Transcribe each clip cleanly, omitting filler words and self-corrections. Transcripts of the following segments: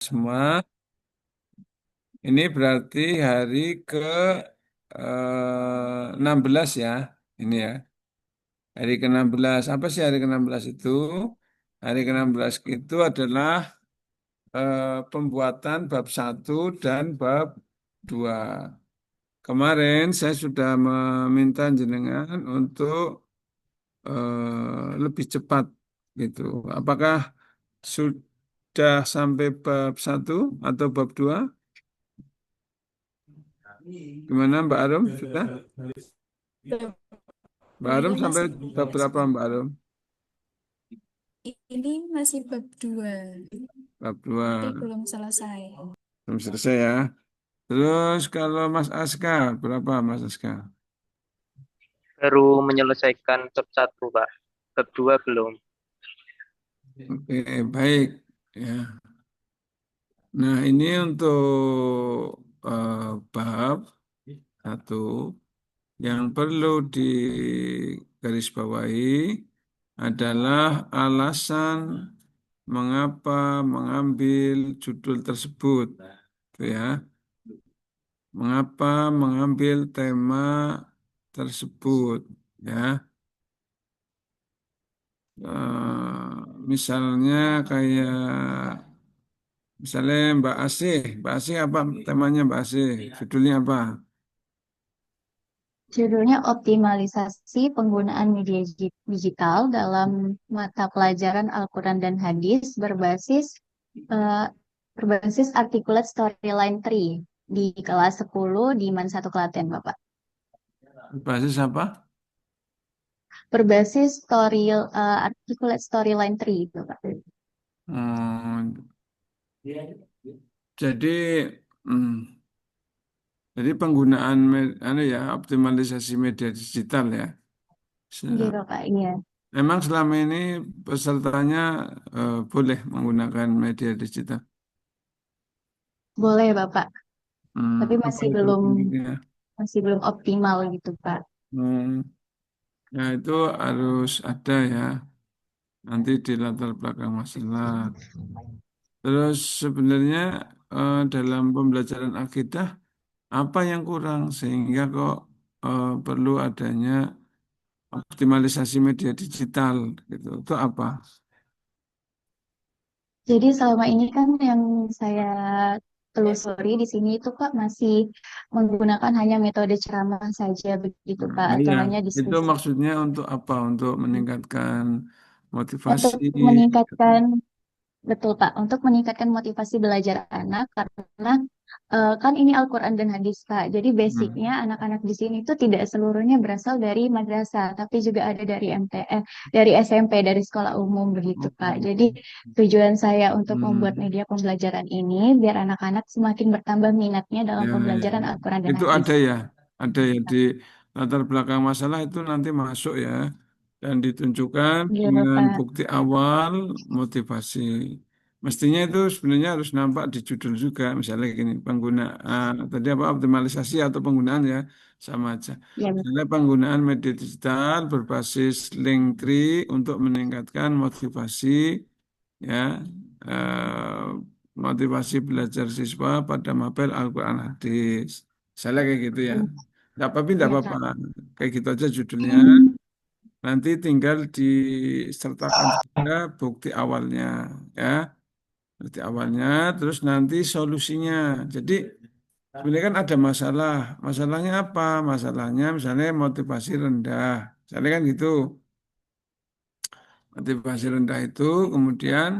semua. Ini berarti hari ke 16 ya. Ini ya. Hari ke-16. Apa sih hari ke-16 itu? Hari ke-16 itu adalah pembuatan bab 1 dan bab 2. Kemarin saya sudah meminta jenengan untuk lebih cepat gitu. Apakah sudah sampai bab 1 atau bab 2? Gimana Mbak Arum? Sudah? Mbak Arum Ini sampai masih bab berapa Mbak Arum? ini masih bab 2, Bab tapi 2. belum selesai. Belum selesai ya. Terus kalau Mas Aska, berapa Mas Aska? Baru menyelesaikan bab 1, Pak. Bab 2 belum. Oke, baik. Ya. Nah, ini untuk bab satu yang perlu digarisbawahi adalah alasan mengapa mengambil judul tersebut. Itu ya. Mengapa mengambil tema tersebut, ya. Misalnya kayak misalnya Mbak Asih apa temanya Mbak Asih? Judulnya apa? Judulnya optimalisasi penggunaan media digital dalam mata pelajaran Al-Quran dan Hadis eh, berbasis articulate storyline 3 di kelas 10 di Man 1 Klaten, Bapak. Basis apa? Berbasis articulate storyline 3, Bapak. Hmm, jadi hmm, jadi penggunaan optimalisasi media digital ya. Iya, Se- Bapak. Iya. Memang selama ini pesertanya boleh menggunakan media digital. Boleh, Bapak. Tapi Apa itu ininya? masih belum optimal gitu, Pak. Hmm, ya itu harus ada ya. Nanti di latar belakang masalah. Terus sebenarnya dalam pembelajaran akidah apa yang kurang sehingga kok perlu adanya optimalisasi media digital gitu. Itu apa? Jadi selama ini kan yang saya telusuri di sini itu Kak masih menggunakan hanya metode ceramah saja begitu Kak, Nah, atau iya, hanya itu diskusi. maksudnya untuk apa? Untuk meningkatkan Untuk motivasi. meningkatkan, betul Pak, untuk meningkatkan motivasi belajar anak karena kan ini Al-Quran dan hadis Kak. Jadi basicnya Hmm. anak-anak di sini itu tidak seluruhnya berasal dari madrasah, tapi juga ada dari dari SMP, dari sekolah umum begitu Kak. Oh. Jadi tujuan saya untuk membuat Hmm. media pembelajaran ini biar anak-anak semakin bertambah minatnya dalam Ya, ya, pembelajaran ya. Al-Quran dan Itu hadis. ada ya di latar belakang masalah itu nanti masuk ya dan ditunjukkan Gitu dengan Pak. bukti awal motivasi. Mestinya itu sebenarnya harus nampak di judul juga, misalnya gini, penggunaan tadi apa optimalisasi atau penggunaan ya sama aja. Ya, Misalnya penggunaan media digital berbasis link tree untuk meningkatkan motivasi ya eh, motivasi belajar siswa pada mapel Al-Quran Hadis. Misalnya kayak gitu ya. Nggak ya apa-apa. Kak. Kayak gitu aja judulnya. Nanti tinggal disertakan juga bukti awalnya, ya. Bukti awalnya, terus nanti solusinya. Jadi sebenarnya kan ada masalah. Masalahnya apa? Masalahnya misalnya motivasi rendah. Misalnya kan gitu. Motivasi rendah itu kemudian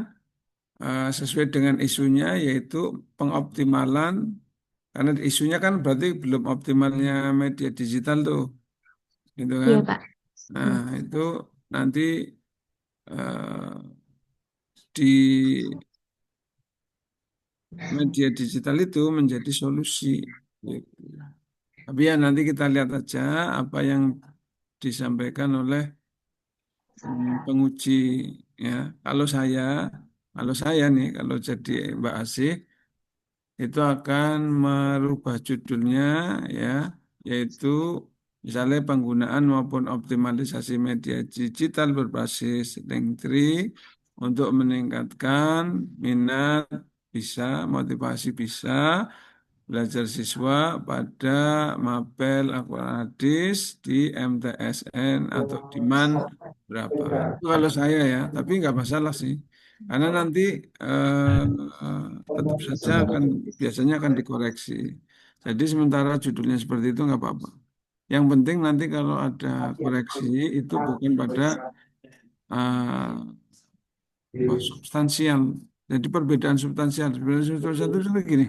sesuai dengan isunya yaitu pengoptimalan karena isunya kan berarti belum optimalnya media digital tuh, gitu kan? Iya Pak. Nah, itu nanti eh, di media digital itu menjadi solusi. Gitu. Tapi ya nanti kita lihat aja apa yang disampaikan oleh penguji ya. Kalau saya, kalau saya nih, kalau jadi Mbak Asih itu akan merubah judulnya ya, yaitu misalnya penggunaan maupun optimalisasi media digital berbasis Linktree untuk meningkatkan minat bisa, motivasi bisa, belajar siswa pada mapel Al-Quran Hadis di MTSN atau di MAN berapa. Itu kalau saya ya, tapi nggak masalah sih. Karena nanti eh, eh, tetap saja akan biasanya akan dikoreksi. Jadi sementara judulnya seperti itu nggak apa-apa. Yang penting nanti kalau ada koreksi itu bukan pada substansial. Jadi perbedaan substansial. Perbedaan substansial itu seperti gini.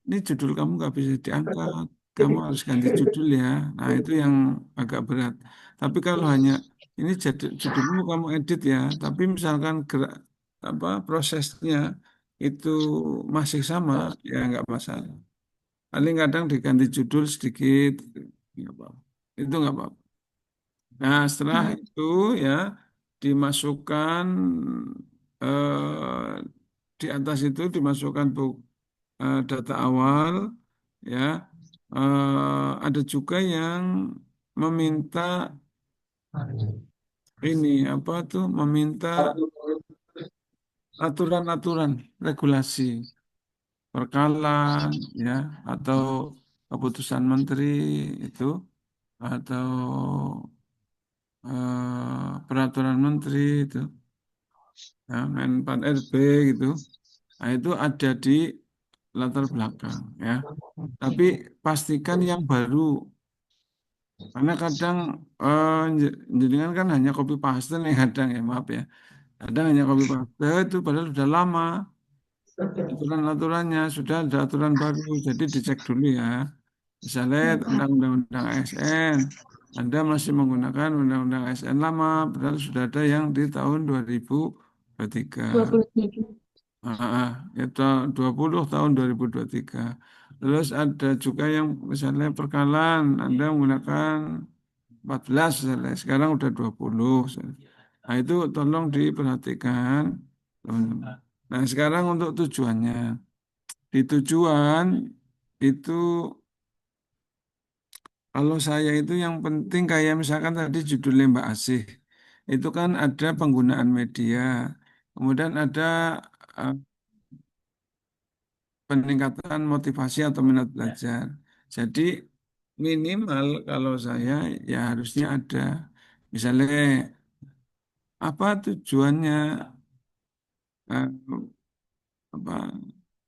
Ini judul kamu nggak bisa diangkat. Kamu harus ganti judul ya. Nah itu yang agak berat. Tapi kalau hanya ini jadi judulmu kamu edit ya. Tapi misalkan gerak apa prosesnya itu masih sama ya nggak masalah. Paling kadang diganti judul sedikit. Nggak apa-apa. Itu nggak apa-apa. Nah, setelah itu ya dimasukkan eh, di atas itu dimasukkan data awal ya. Ada juga yang meminta ini apa tuh meminta aturan-aturan regulasi perkalan ya atau keputusan menteri itu atau peraturan menteri itu ya, Men-Pan RB gitu. Nah, itu ada di latar belakang ya. Tapi pastikan yang baru karena kadang jenengan kan hanya copy paste nih kadang ya maaf ya. Kadang hanya copy paste itu padahal sudah lama aturan-aturannya sudah ada aturan baru jadi dicek dulu ya. Misalnya tentang Undang-Undang ASN Anda masih menggunakan Undang-Undang ASN lama padahal sudah ada yang di tahun 2023. 27. Itu 20 tahun 2023. Terus ada juga yang misalnya perkalan, Anda menggunakan 14 misalnya, sekarang udah 20. Nah, itu tolong diperhatikan, teman-teman. Nah, sekarang untuk tujuannya. Di tujuan itu kalau saya itu yang penting kayak misalkan tadi judulnya Mbak Asih. Itu kan ada penggunaan media. Kemudian ada eh, peningkatan motivasi atau minat belajar. Jadi minimal kalau saya ya harusnya ada. Misalnya apa tujuannya eh, apa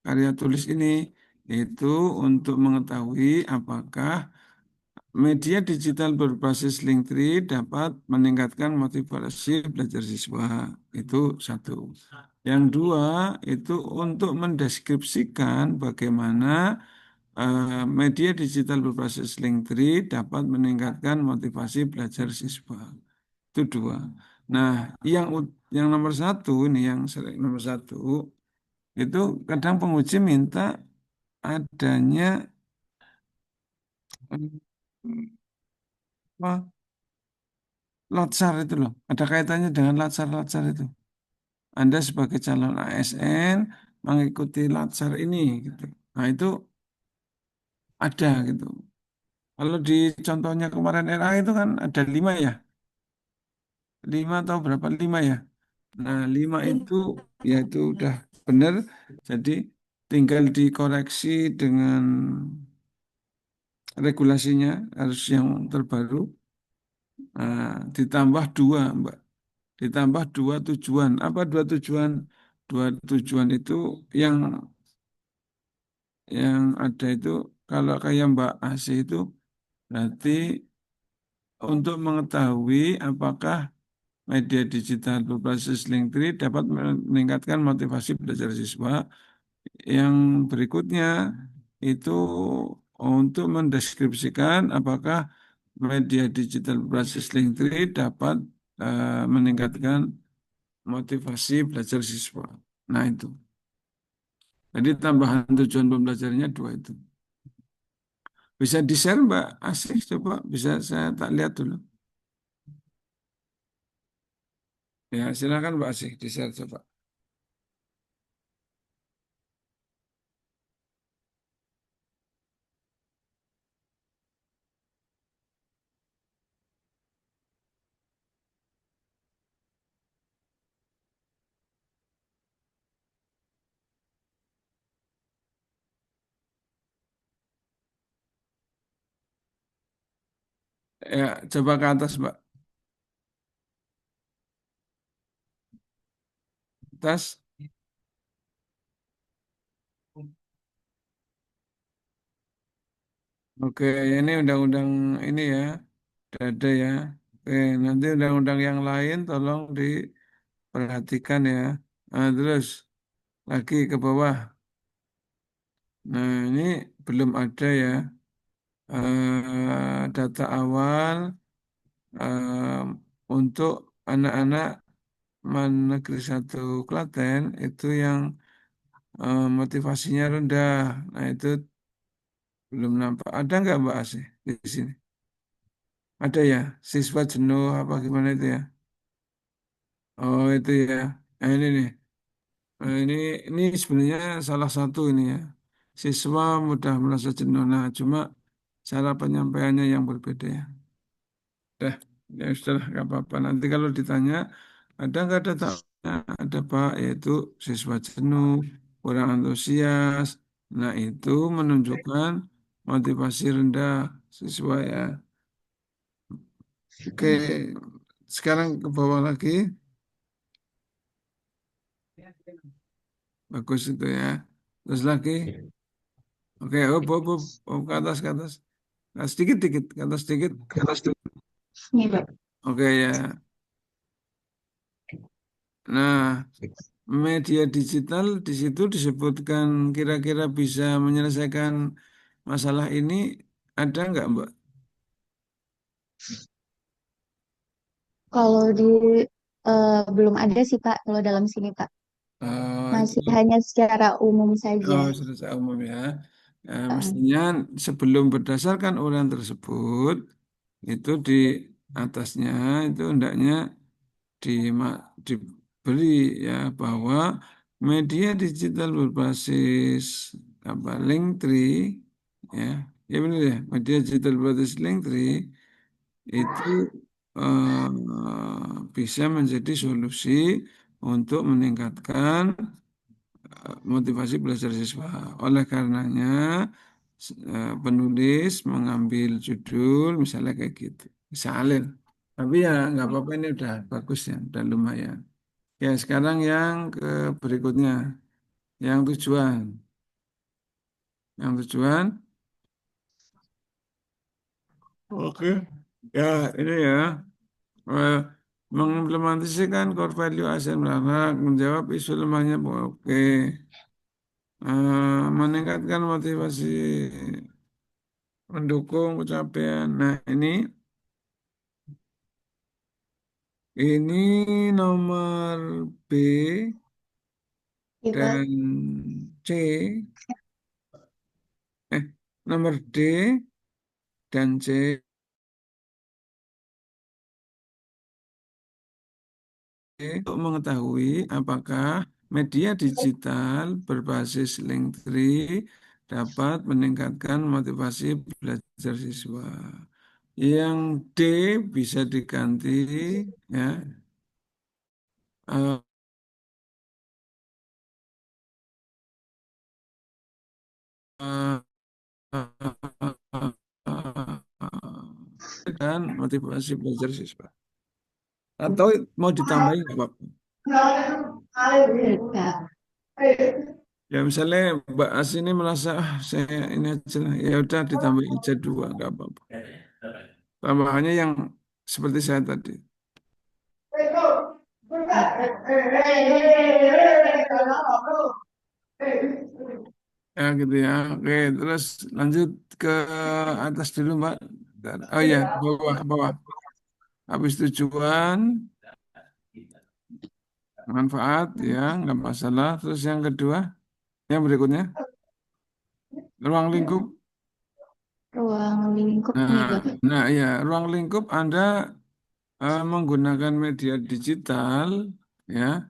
karya tulis ini itu untuk mengetahui apakah media digital berbasis Linktree dapat meningkatkan motivasi belajar siswa. Itu satu. Yang dua itu untuk mendeskripsikan bagaimana media digital berbasis Linktree dapat meningkatkan motivasi belajar siswa. Itu dua. Nah, yang nomor satu ini yang sering nomor satu itu kadang penguji minta adanya eh, apa, latsar itu loh. Ada kaitannya dengan latsar-latsar itu. Anda sebagai calon ASN mengikuti latsar ini gitu. Nah, itu ada gitu. Kalau di contohnya kemarin RA itu kan ada 5 ya. 5 atau berapa? 5 ya. Nah, 5 itu ya itu udah benar. Jadi tinggal dikoreksi dengan regulasinya harus yang terbaru. Nah, ditambah 2, Mbak. Ditambah 2 tujuan. Apa 2 tujuan? 2 tujuan itu yang yang ada itu kalau kayak Mbak Asih itu berarti untuk mengetahui apakah media digital berbasis Linktree dapat meningkatkan motivasi belajar siswa. Yang berikutnya itu untuk mendeskripsikan apakah media digital berbasis Linktree dapat meningkatkan motivasi belajar siswa. Nah itu. Jadi tambahan tujuan pembelajarannya 2 itu. Bisa di-share Mbak Asih coba bisa saya tak lihat dulu. Ya silakan Mbak Asih di-share coba. Ya, coba ke atas, Mbak. Atas. Oke, ini undang-undang ini ya. Udah ada ya. Oke, nanti undang-undang yang lain tolong diperhatikan ya. Nah, terus lagi ke bawah. Nah, ini belum ada ya. Data awal eh, untuk anak-anak Negeri 1 Klaten itu yang motivasinya rendah. Nah, itu belum nampak. Ada nggak Mbak Asih di sini? Ada ya? Siswa jenuh apa gimana itu ya? Oh, itu ya. Nah, ini nih. Nah, ini sebenarnya salah satu ini ya. Siswa mudah merasa jenuh. Nah, cuma cara penyampaiannya yang berbeda ya. Dah, ya sudah nggak apa-apa. Nanti kalau ditanya, ada nggak datanya? Ada Pak, yaitu siswa jenuh, kurang antusias. Nah, itu menunjukkan motivasi rendah siswa ya. Oke, sekarang ke bawah lagi. Bagus itu ya. Terus lagi. Oke, ke atas, ke atas. Nah, sedikit, dikit, ke atas sedikit. Nih, Pak. Oke ya. Nah, media digital di situ disebutkan kira-kira bisa menyelesaikan masalah ini ada nggak, Mbak? Kalau belum ada sih Pak, kalau dalam sini Pak. Itu Masih hanya secara umum saja. sudah umum ya. Eh, Mestinya sebelum berdasarkan urian tersebut itu di atasnya itu hendaknya diberi ya bahwa media digital berbasis apa Linktree ya ya benar ya media digital berbasis Linktree itu bisa menjadi solusi untuk meningkatkan motivasi belajar siswa. Oleh karenanya penulis mengambil judul misalnya kayak gitu. Misalnya. Tapi ya nggak apa-apa ini udah bagus ya, udah lumayan. Ya sekarang yang ke berikutnya, yang tujuan. Yang tujuan, oke. Ya ini ya, eh, mengimplementasikan core value ASN anak, menjawab isu lemahnya, oke. Meningkatkan motivasi mendukung pencapaian. Nah ini nomor B iya, Pak. dan C, nomor D dan C untuk mengetahui apakah media digital berbasis Linktree dapat meningkatkan motivasi belajar siswa. Yang D bisa diganti ya. eh, eh, dan motivasi belajar siswa. Atau mau ditambahin nggak Pak? Baik, Pak. Ya misalnya Mbak As ini merasa saya ini aja lah. Ya udah ditambah aja dua nggak apa-apa. Tambahannya yang seperti saya tadi. Ya gitu ya. Oke, terus lanjut ke atas dulu Mbak. Oh ya, bawah, bawah. Habis tujuan, manfaat ya, nggak masalah. Terus yang kedua, yang berikutnya, ruang lingkup. Ruang lingkup nih, Nah, Bapak. ya, ruang lingkup Anda menggunakan media digital, ya,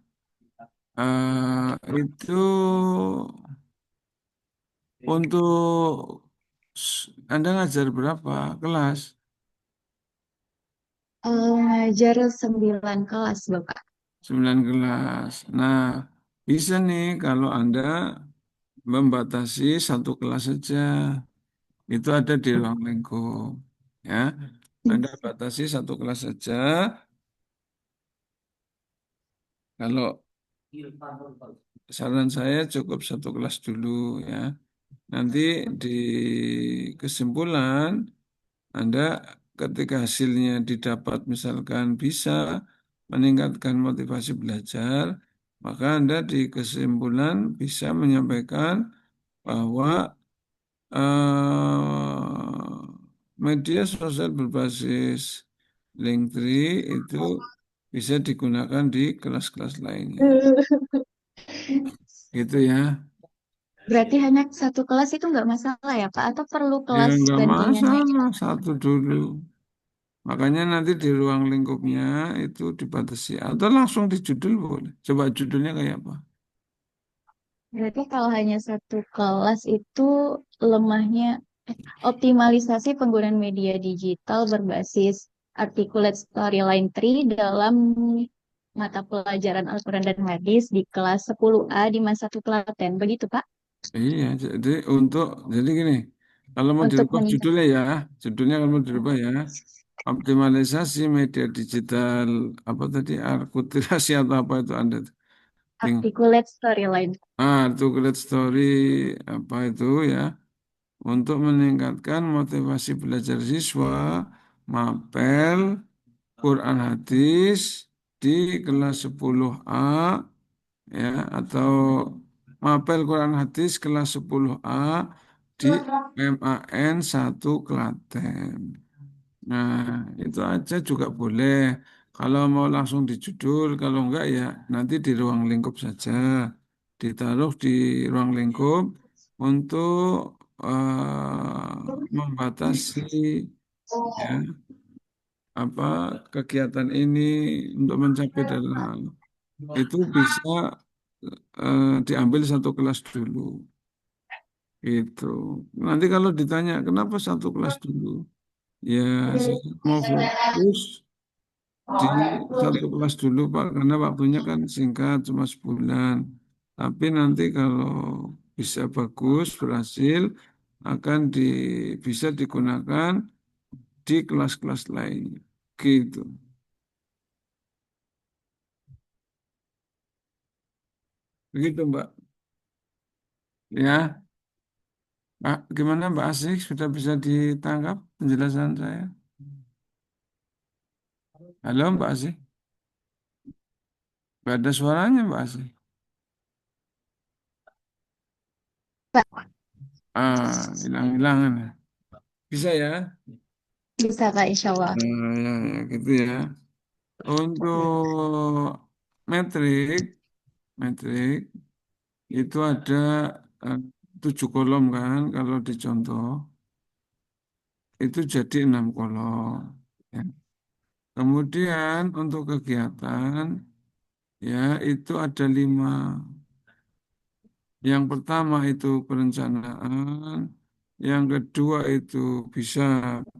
itu untuk Anda ngajar berapa kelas? Ngajar 9 kelas, Bapak. 9 kelas. Nah, bisa nih kalau Anda membatasi satu kelas saja. Itu ada di ruang lingkup. Ya. Anda batasi satu kelas saja. Kalau saran saya cukup satu kelas dulu ya. Nanti di kesimpulan Anda ketika hasilnya didapat misalkan bisa meningkatkan motivasi belajar, maka Anda di kesimpulan bisa menyampaikan bahwa media sosial berbasis Linktree itu bisa digunakan di kelas-kelas lainnya. Gitu ya. Berarti hanya satu kelas itu nggak masalah ya, Pak? Atau perlu Ya kelas nggak bandingannya? masalah, satu dulu. Makanya nanti di ruang lingkupnya itu dibatasi. Atau langsung di judul boleh. Coba judulnya kayak apa? Berarti kalau hanya satu kelas itu lemahnya optimalisasi penggunaan media digital berbasis articulate storyline tree dalam mata pelajaran Al-Quran dan Hadis di kelas 10A di masa satu telaten. Begitu, Pak? Iya, jadi gini, kalau mau Untuk dirubah meningkat judulnya kalau mau dirubah ya, optimalisasi media digital, apa tadi, akulturasi atau apa itu Anda tuh? Bingung. articulate storyline. Articulate story, apa itu ya, untuk meningkatkan motivasi belajar siswa, mapel, Quran hadis di kelas 10A ya, atau mapel Quran hadis kelas 10A di MAN 1 Klaten. Nah, itu aja juga boleh. Kalau mau langsung di judul, kalau enggak ya nanti di ruang lingkup saja. Ditaruh di ruang lingkup untuk membatasi ya apa kegiatan ini untuk mencapai dalam itu bisa diambil satu kelas dulu. Itu. Nanti kalau ditanya kenapa satu kelas dulu, ya saya mau fokus di satu kelas dulu Pak, karena waktunya kan singkat cuma sebulan. Tapi nanti kalau bisa bagus, berhasil, akan bisa digunakan di kelas-kelas lain. Gitu. Begitu Mbak. Ya, Pak, gimana Mbak Asik? Sudah bisa ditangkap penjelasan saya? Halo Mbak Asik? Gak ada suaranya Mbak Asik. Pak, Hilang-hilangan ya. Bisa ya? bisa Pak, insya Allah. Ya, gitu ya. Untuk metrik, metrik itu ada eh, 7 kolom kan, kalau dicontoh itu jadi 6 kolom. Ya. Kemudian untuk kegiatan ya itu ada 5. Yang pertama itu perencanaan, yang kedua itu bisa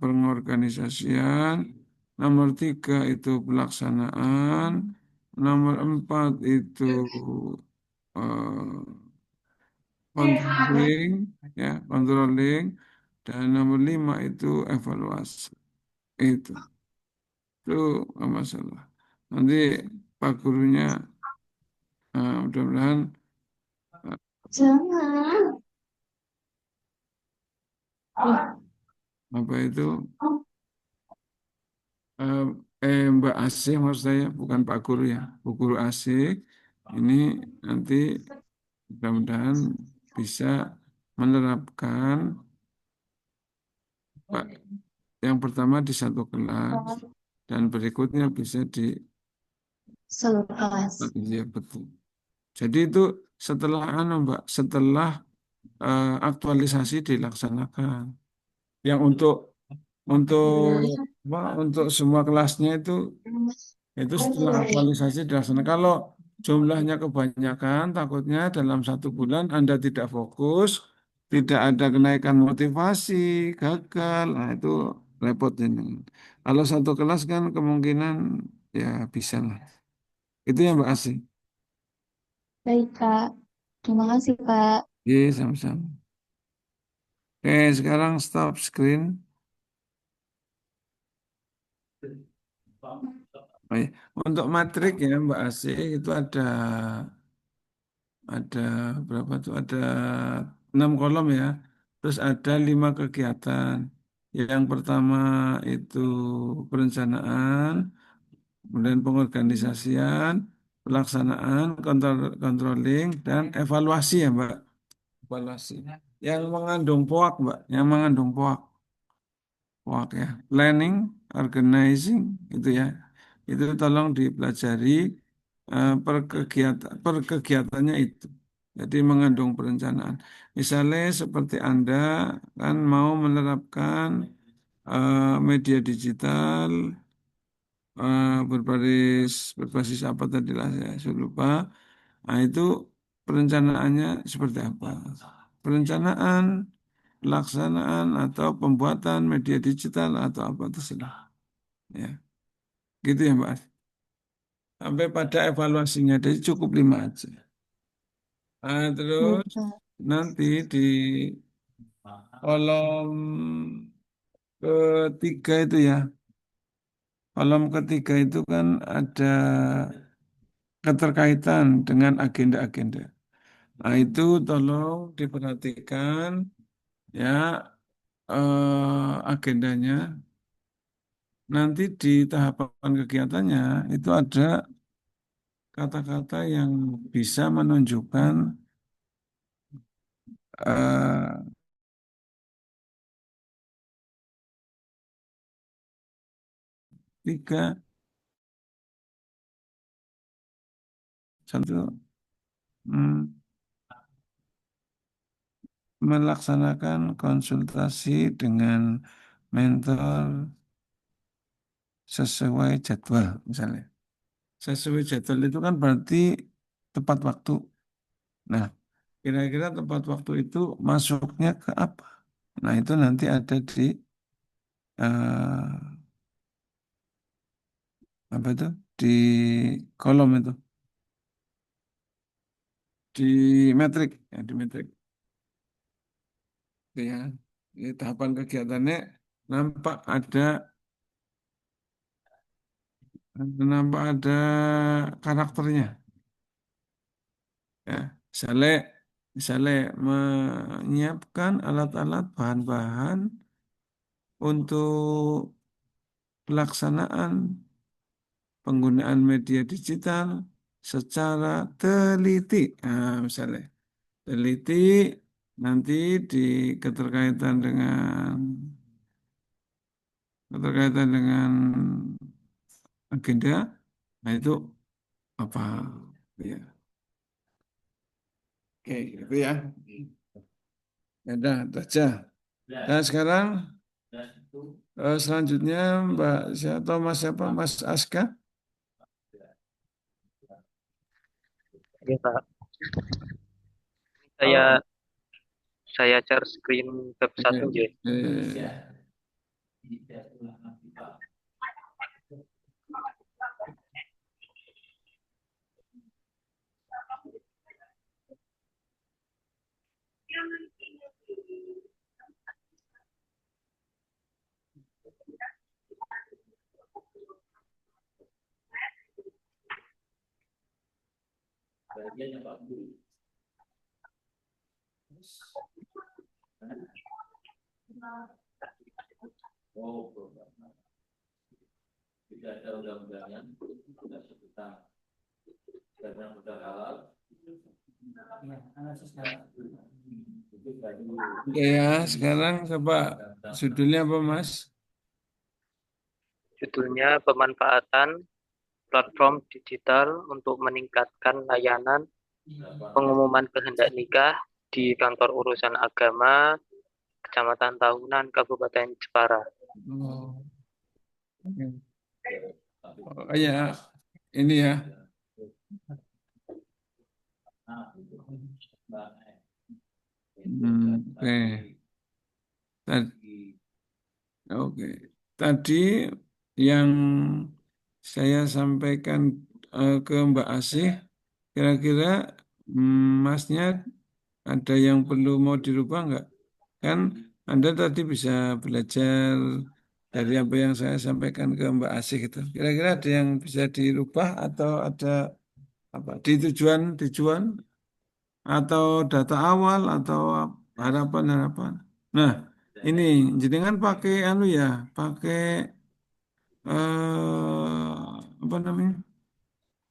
pengorganisasian, nomor 3 itu pelaksanaan, nomor 4 itu eh, controlling, ya, controlling, dan nomor 5 itu evaluasi. Itu nggak masalah. Nanti Pak gurunya mudah-mudahan Jangan. apa itu eh, Mbak Asih maksud saya bukan Pak Guru ya, Bu Guru Asih ini nanti mudah-mudahan bisa menerapkan Pak yang pertama di satu kelas dan berikutnya bisa di Seluruh kelas. ya betul. Jadi itu setelah Mbak, setelah aktualisasi dilaksanakan. Yang untuk untuk semua kelasnya itu setelah aktualisasi dilaksanakan. Kalau jumlahnya kebanyakan, takutnya dalam 1 bulan Anda tidak fokus, tidak ada kenaikan motivasi, gagal. Nah, itu repot ini. Kalau satu kelas kan kemungkinan ya bisa lah. Itu ya Mbak Asih. Baik, Kak. Terima kasih, Pak. Iya, sama-sama. Oke, sekarang stop screen. Oh, iya. Untuk matrik ya Mbak Asih itu ada berapa tuh? Ada 6 kolom ya. Terus ada 5 kegiatan. Yang pertama itu perencanaan, kemudian pengorganisasian, pelaksanaan, controlling, dan evaluasi ya Mbak. Evaluasi. Yang mengandung POAK Mbak, yang mengandung POAK. POAK ya. Planning, organizing, itu ya. Itu tolong dipelajari per kegiatannya itu. Jadi mengandung perencanaan. Misalnya seperti Anda kan mau menerapkan media digital berbasis apa tadi lah saya lupa. Nah itu perencanaannya seperti apa? Perencanaan, pelaksanaan atau pembuatan media digital atau apa terserah. Ya, gitu ya Mbak. Sampai pada evaluasinya, jadi cukup 5 aja. Nah, Baik, terus Pak. nanti di kolom ketiga itu ya, kolom ketiga itu kan ada keterkaitan dengan agenda-agenda. Nah, itu tolong diperhatikan ya agendanya. Nanti di tahapan kegiatannya itu ada kata-kata yang bisa menunjukkan eh, tiga, satu, hmm, melaksanakan konsultasi dengan mentor sesuai jadwal misalnya. Sesuai jadwal itu kan berarti tepat waktu. Nah, kira-kira tepat waktu itu masuknya ke apa? Nah, itu nanti ada di eh, apa itu? Di kolom itu, di metrik, ya di metrik. Itu ya. Di tahapan kegiatannya nampak ada karakternya. Ya, misalnya, misalnya menyiapkan alat-alat bahan-bahan untuk pelaksanaan penggunaan media digital secara teliti. Nah, misalnya teliti nanti di keterkaitan dengan keterkaitan dengan agenda, nah itu apa? Ya, oke, itu ya. Ya udah, itu aja. Nah, sekarang selanjutnya Mbak siapa atau Mas siapa? Mas Aska. Oke, Pak. Oh, Saya saya share screen web oke. satu ya. Oke ya, sekarang coba judulnya apa Mas? Judulnya pemanfaatan platform digital untuk meningkatkan layanan pengumuman kehendak nikah di kantor urusan agama Kecamatan Tahunan Kabupaten Jepara. Oh, oke. Oh, ya, ini ya. Oke. Oke. Tadi yang saya sampaikan ke Mbak Asih, kira-kira Masnya ada yang perlu mau dirubah nggak? Kan Anda tadi bisa belajar dari apa yang saya sampaikan ke Mbak Asih itu. Kira-kira ada yang bisa dirubah atau ada apa di tujuan atau data awal atau harapan-harapan. Nah, ini jenengan pakai anu ya, pakai apa namanya?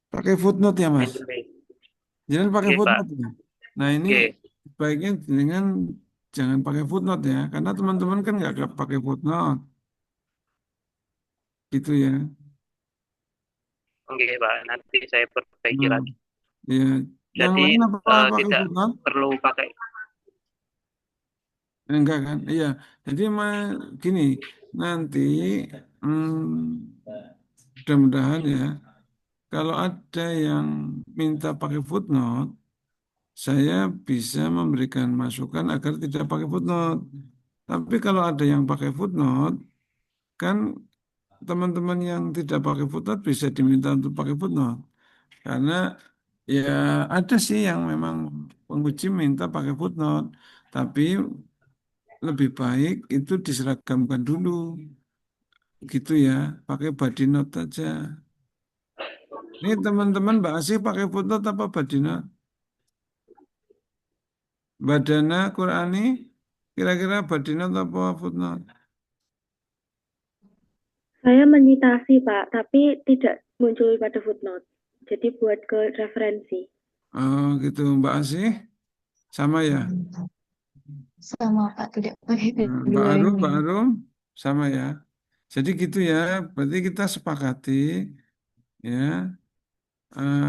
Pakai footnote ya, Mas. Anyway, Jangan pakai oke Pak. footnote ya. Nah, ini Oke, sebaiknya dengan jangan pakai footnote ya, karena teman-teman kan nggak pakai footnote, gitu ya. oke Pak. Nanti saya perbaiki Hmm, lagi. ya, yang Jadi lain apa pakai tidak footnote? perlu pakai. Enggak kan? Iya. Jadi gini, nanti mudah-mudahan ya, kalau ada yang minta pakai footnote, saya bisa memberikan masukan agar tidak pakai footnote. Tapi kalau ada yang pakai footnote, kan teman-teman yang tidak pakai footnote bisa diminta untuk pakai footnote. Karena ya ada sih yang memang penguji minta pakai footnote, tapi lebih baik itu diseragamkan dulu, gitu ya, pakai body note aja. Ini teman-teman Mbak Asih pakai footnote apa body note? Badana Qurani, kira-kira body note apa footnote? Saya menyitasi, Pak, tapi tidak muncul pada footnote. Jadi buat ke referensi. Oh gitu Mbak Asih, sama ya? Sama Pak, tidak pakai Mbak kedua Arum, ini. Mbak Arum, sama ya? Jadi gitu ya, berarti kita sepakati ya,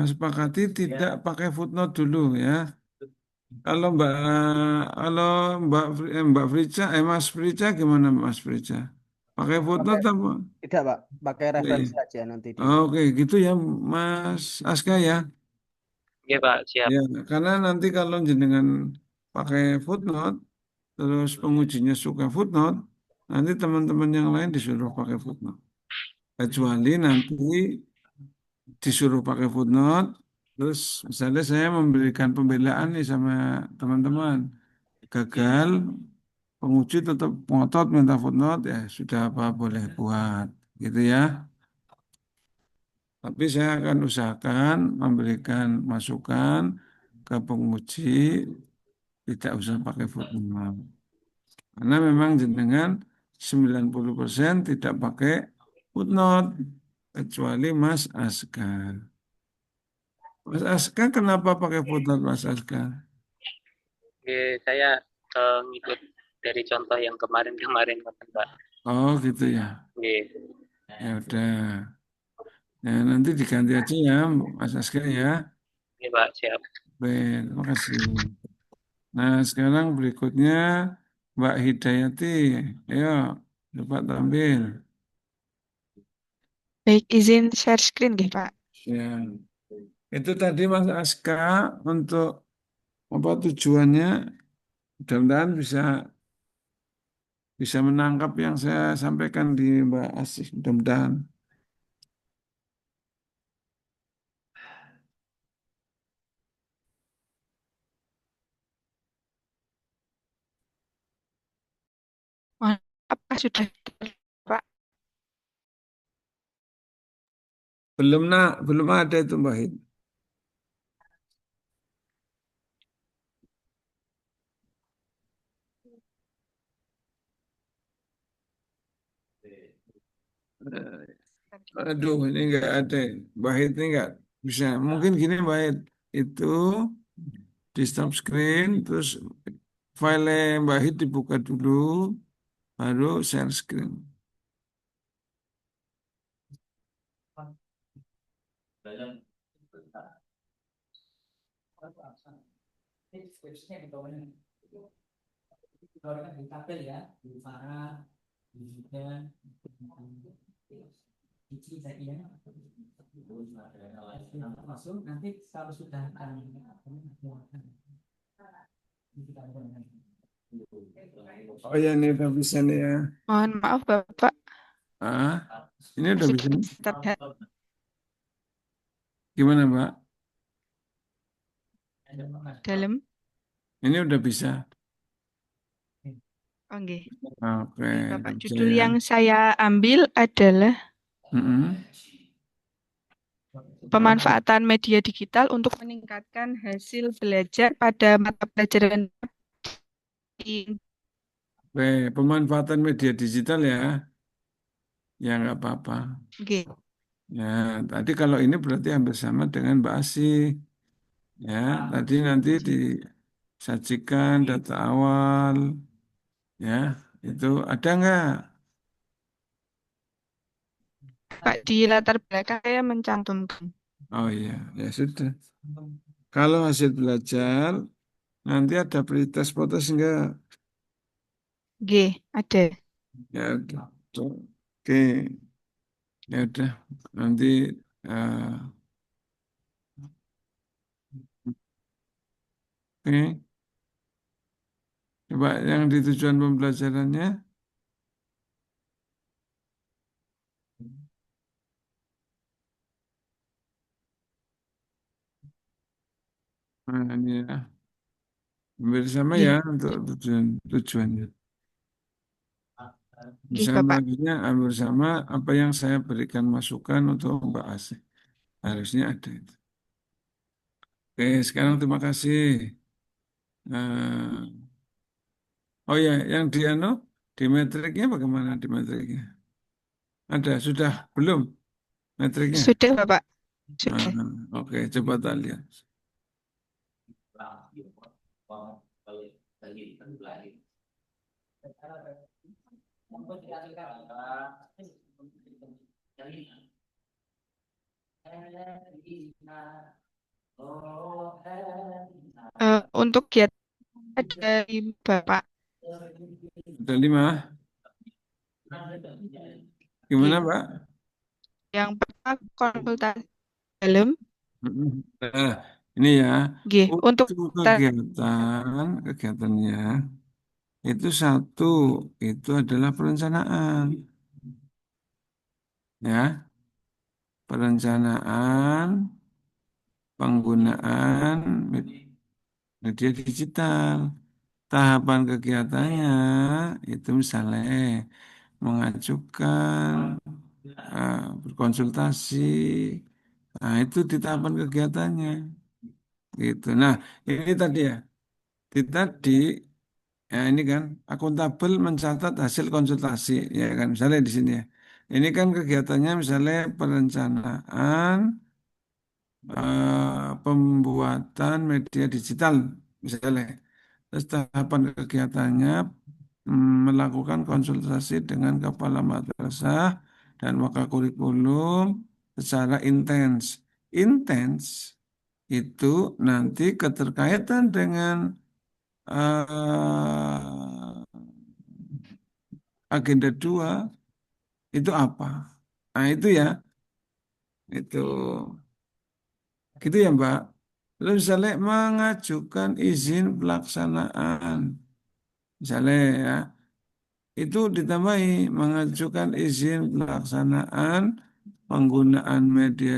sepakati tidak pakai footnote dulu ya. Kalau Mbak Frica, Mas Frica gimana Mas Frica? Pakai Pakai footnote apa? tidak Pak, pakai Oke, referensi aja nanti di. Oke, gitu ya Mas Aska ya. Oke Pak, siap. Ya, karena nanti kalau jenengan pakai footnote, terus pengujinya suka footnote, nanti teman-teman yang lain disuruh pakai footnote. Kecuali nanti disuruh pakai footnote, terus misalnya saya memberikan pembelaan nih sama teman-teman, gagal, penguji tetap ngotot minta footnote, ya sudah apa boleh buat, gitu ya. Tapi saya akan usahakan memberikan masukan ke penguji, tidak usah pakai footnote. Karena memang jenengan 90% tidak pakai footnote, kecuali Mas Askar. Mas Aska kenapa pakai footnote Mas Aska? Oke, saya ngikut dari contoh yang kemarin-kemarin Pak. Oh gitu ya. Oke, Ya udah. Ya nanti diganti aja ya Mas Aska ya. oke Pak, siap. Baik, terima kasih. Nah sekarang berikutnya Mbak Hidayati. Ayo coba tampil. Baik, izin share screen nggih, Pak. Ya. Itu tadi Mas Aska untuk apa tujuannya? Mudah-mudahan bisa bisa menangkap yang saya sampaikan di Mbak Asih. Mudah-mudahan. Mohon apakah sudah, Pak? Belum ada itu Mbak Hid. Aduh, ini enggak ada. Mbak Hid ini enggak bisa. Mungkin gini Mbak Hid. Itu di stop screen, terus file Mbak Hid dibuka dulu, baru share screen. Oh ya, ini udah bisa nih ya. Mohon maaf, Bapak. Ah, ini udah Masih bisa nih. terlihat Gimana Mbak? dalam. Ini udah bisa. Oh, nggih. Oke, Nggih, Bapak. baca Judul ya. yang saya ambil adalah Mm-mm. pemanfaatan media digital untuk meningkatkan hasil belajar pada mata pelajaran di Oke, pemanfaatan media digital ya. Ya nggak apa-apa. nggih. Ya, tadi kalau ini berarti hampir sama dengan Mbak Asih. Ya, tadi nanti disajikan data awal. Ya, itu ada nggak? Pak, di latar belakang saya mencantumkan. Oh iya, ya sudah. Kalau hasil belajar, nanti ada pretest potes enggak? Nggih, ada. Ya udah. Oke, ya udah. Nanti eh, oke. Coba yang di tujuan pembelajarannya. Nah, ini ya. Hampir sama ya Nggih, untuk tujuannya. nggih, Misalnya Bapak. harusnya hampir sama apa yang saya berikan masukan untuk membahas. Harusnya ada itu. Oke, sekarang terima kasih. Eh, oh ya, yang di di metriknya bagaimana di metriknya? Ada, sudah belum metriknya? Sudah, Bapak. Ah, Sudah. oke, coba tak lihat. Untuk giat ada 5, Bapak. Ada 5. Gimana, Nggih. Pak? Yang pertama konsultasi dalam. Nah, ini ya, Nggih, untuk untuk kegiatannya itu satu, itu adalah perencanaan, ya, perencanaan penggunaan media digital. Tahapan kegiatannya itu misalnya mengajukan, berkonsultasi, nah itu di tahapan kegiatannya, gitu. Nah, ini tadi ya, tadi ya ini kan akuntabel mencatat hasil konsultasi, ya kan, misalnya di sini ya. Ini kan kegiatannya misalnya perencanaan, pembuatan media digital misalnya. Terus tahapan kegiatannya melakukan konsultasi dengan kepala madrasah dan wakil kurikulum secara intens. Intens itu nanti keterkaitan dengan eh, agenda 2 itu apa? Nah itu ya, itu gitu ya Mbak. Lalu misalnya mengajukan izin pelaksanaan, misalnya ya, itu ditambahi mengajukan izin pelaksanaan penggunaan media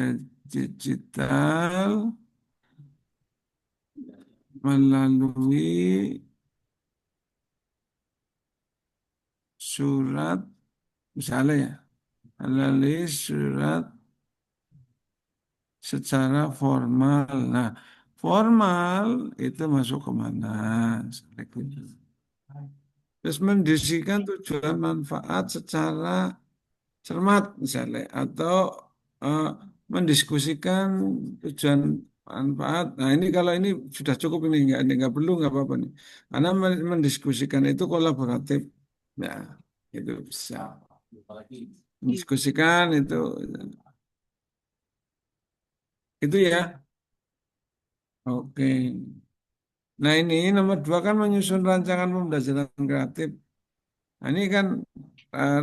digital melalui surat, misalnya ya, melalui surat secara formal. Nah, formal itu masuk kemana? Misalnya gitu. Terus mendiskusikan tujuan manfaat secara cermat misalnya, atau eh, mendiskusikan tujuan manfaat. Nah ini kalau ini sudah cukup, ini nggak perlu, nggak apa-apa nih. Karena mendiskusikan itu kolaboratif. Ya itu bisa mendiskusikan itu ya. Oke. Nah ini nomor 2 kan menyusun rancangan pembelajaran kreatif. Nah, ini kan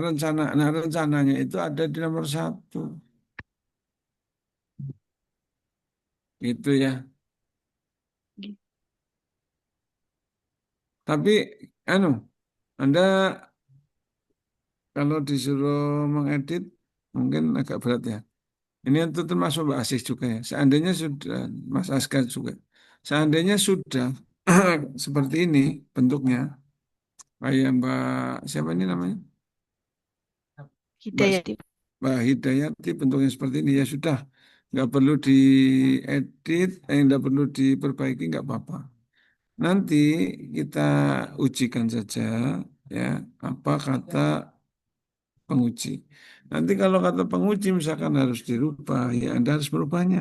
rencana. Nah rencananya itu ada di nomor 1. Itu ya. Tapi anu, Anda kalau disuruh mengedit mungkin agak berat ya. Ini itu termasuk Mbak Asih juga ya. Seandainya sudah, Mas Askar juga. Seandainya sudah seperti ini bentuknya, Kayak Mbak siapa ini namanya? Mbak, Hidayati. Mbak Hidayati bentuknya seperti ini ya sudah, nggak perlu diedit, nggak perlu diperbaiki, nggak apa-apa. Nanti kita ujikan saja ya apa kata penguji. Nanti kalau kata penguji misalkan harus dirubah, ya Anda harus merubahnya.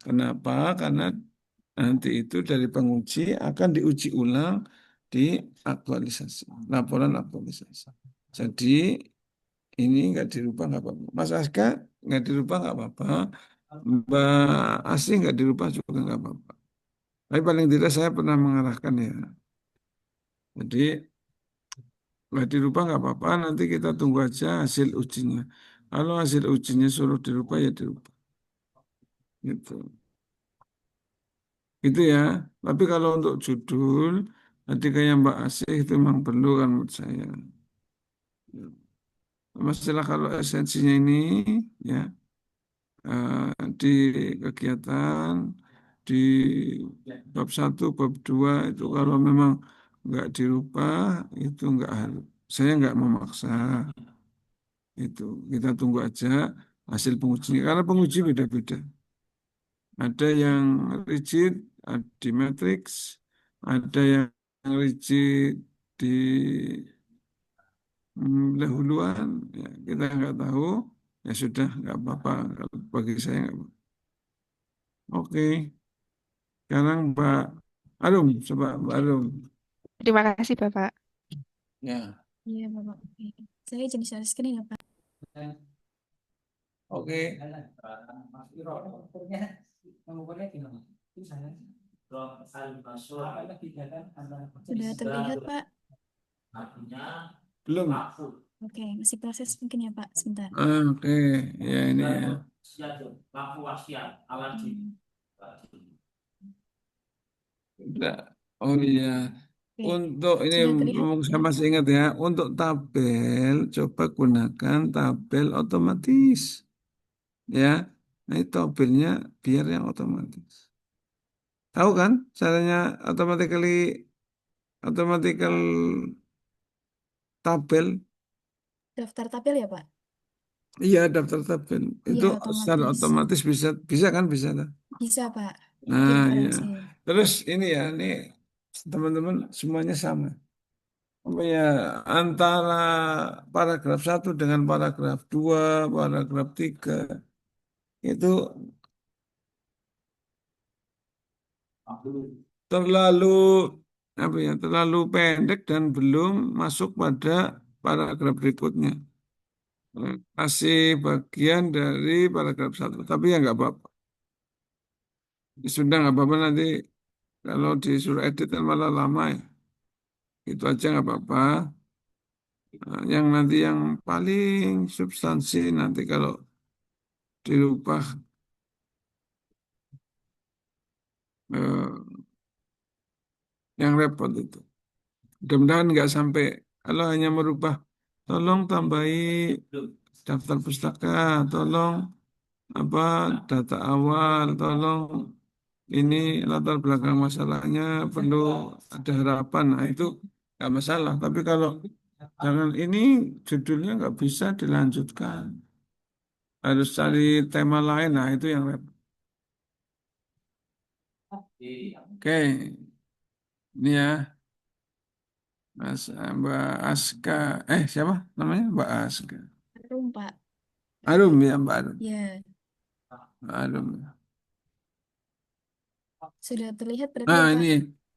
Kenapa? Karena nanti itu dari penguji akan diuji ulang di aktualisasi, laporan aktualisasi. Jadi ini nggak dirubah nggak apa-apa. Mas Aska nggak dirubah nggak apa-apa. Mbak Asri nggak dirubah juga nggak apa-apa. Tapi paling tidak saya pernah mengarahkan ya. Jadi nggak dirubah nggak apa-apa. Nanti kita tunggu aja hasil ujinya. Kalau hasil ujinya suruh dirubah ya dirubah. Gitu. Gitu ya. Tapi kalau untuk judul, nanti kayak Mbak Asih itu memang perlu kan menurut saya. Masalah kalau esensinya ini ya di kegiatan di bab satu, bab 2 itu kalau memang nggak dirubah itu nggak harus. Saya nggak memaksa itu. Kita tunggu aja hasil pengujinya karena penguji beda-beda. Ada yang rigid di matrix, ada yang rigid di dahuluan. Ya, kita nggak tahu, ya sudah nggak apa-apa. Kalau bagi saya nggak apa-apa. Oke, sekarang Mbak Arum, coba Mbak Arum. Terima kasih, Bapak. Ya, Iya, Bapak. Oke. Saya jadi share screen ya, Pak. oke. Sudah terlihat, Pak. Belum. Oke, masih proses mungkin ya, Pak. Sebentar. Oke, ya ini ya. Hmm. Udah. Oh iya. Oke, Untuk ini sudah terlihat saya ya? masih ingat ya, untuk tabel coba gunakan tabel otomatis ya. Nah, itu tabelnya biar yang otomatis. Tahu kan caranya automatical tabel? Daftar tabel ya, Pak? Iya, daftar tabel. Iya, Itu secara otomatis. otomatis bisa bisa kan bisa kan? Bisa, Pak. Di Nah, iya. referensi. Terus ini ya, ini teman-teman semuanya sama. Apa ya, antara paragraf satu dengan paragraf 2, paragraf 3 itu terlalu apa ya, terlalu pendek dan belum masuk pada paragraf berikutnya. Masih bagian dari paragraf satu, tapi ya nggak apa-apa. Sudah nggak apa-apa nanti kalau disuruh edit kan malah lama ya. Itu aja nggak apa-apa. Nah, yang nanti yang paling substansi nanti kalau dirubah eh, yang repot itu. Mudah-mudahan nggak sampai kalau hanya merubah, tolong tambahi daftar pustaka, tolong apa data awal, tolong ini latar belakang masalahnya perlu ada harapan. Nah itu nggak masalah. Tapi kalau jangan ini judulnya nggak bisa dilanjutkan, harus cari tema lain. Nah itu yang repot. Oke, ini ya. Mbak Aska, siapa namanya? Mbak Aska. Arum, Pak. Arum ya Mbak Arum. Ya, Mbak Arum. sudah terlihat berarti Nah ya, Pak?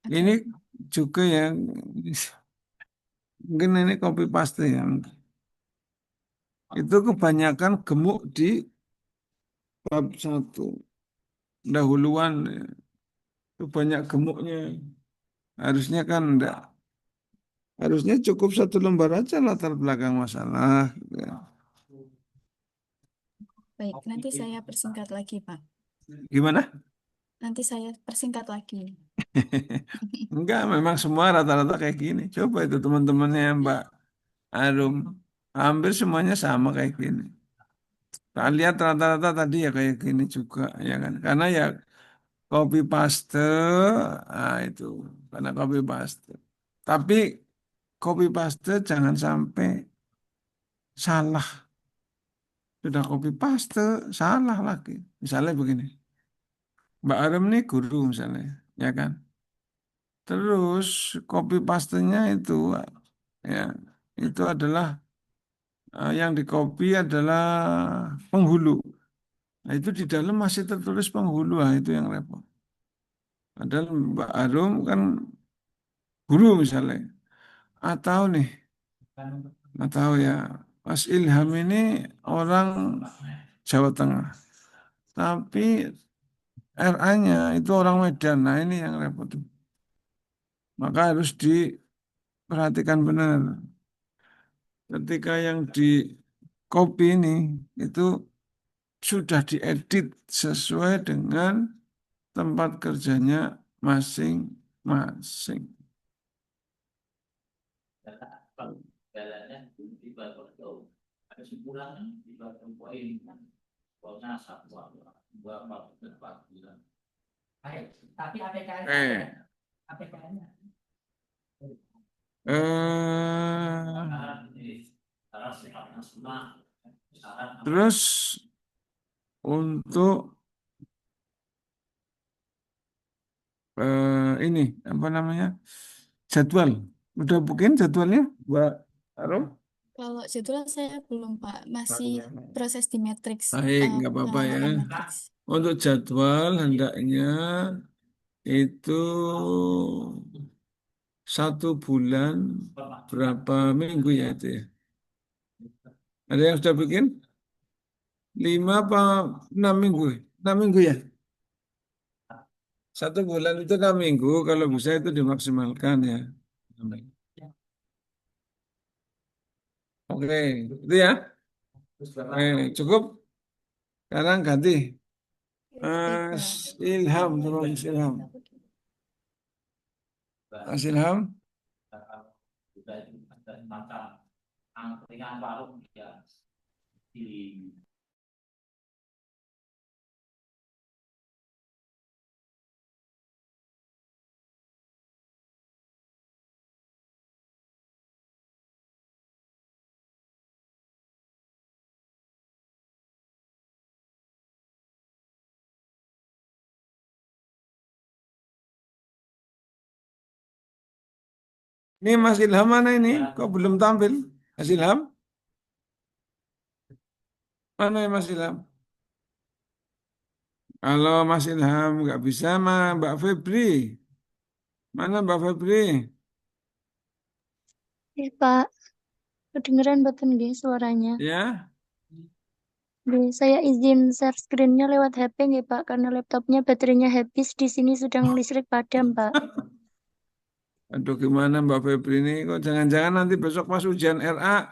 Oke. ini juga yang mungkin ini copy paste ya. Itu kebanyakan gemuk di bab satu dahuluan ya. Itu banyak gemuknya. Harusnya kan enggak. Harusnya cukup satu lembar aja latar belakang masalah. Ya. Baik, nanti saya persingkat lagi, Pak. Gimana? Nanti saya persingkat lagi. Enggak, memang semua rata-rata kayak gini. Coba itu teman-temannya Mbak Arum. Hampir semuanya sama kayak gini. Tak lihat rata-rata tadi ya kayak gini juga, ya kan? Karena ya copy paste, nah itu karena copy paste. Tapi copy paste jangan sampai salah. Sudah copy paste, salah lagi. Misalnya begini, Mbak Arum ini guru misalnya, ya kan? Terus copy paste-nya itu, ya, itu adalah yang di copy adalah penghulu. Nah itu di dalam masih tertulis penghulu, nah, itu yang repot. Padahal Mbak Arum kan guru misalnya, atau nih, atau ya Mas Ilham ini orang Jawa Tengah, tapi RA-nya itu orang Medan. Nah ini yang repot. Maka harus diperhatikan benar. Ketika yang di copy ini itu sudah diedit sesuai dengan tempat kerjanya masing-masing. Terus untuk ini apa namanya jadwal, udah bikin jadwalnya, Mbak Arum? Kalau jadwal saya belum, Pak. Masih proses di matriks, Baik, nggak apa-apa ya. pengamatan matriks. Untuk jadwal hendaknya itu 1 bulan berapa minggu ya itu ya? Ada yang sudah bikin? 5 apa 6 minggu? 6 minggu ya? 1 bulan itu 6 minggu, kalau bisa itu dimaksimalkan ya. Oke, itu ya. Cukup. Sekarang ganti. Mas Ilham, coba Mas Ilham. Mas Ilham. Ini Mas Ilham mana ini? Kok belum tampil? Mas Ilham? Mana ya Mas Ilham? Kalau Mas Ilham nggak bisa, Mbak Febri. Mana Mbak Febri? Pak, kedengeran betul nggih suaranya? Ya, Nggih, saya izin share screen-nya lewat HP nggih, Pak, karena laptopnya baterainya habis di sini sedang listrik padam, Pak. aduh gimana Mbak Febri ini? Kok jangan-jangan nanti besok pas ujian RA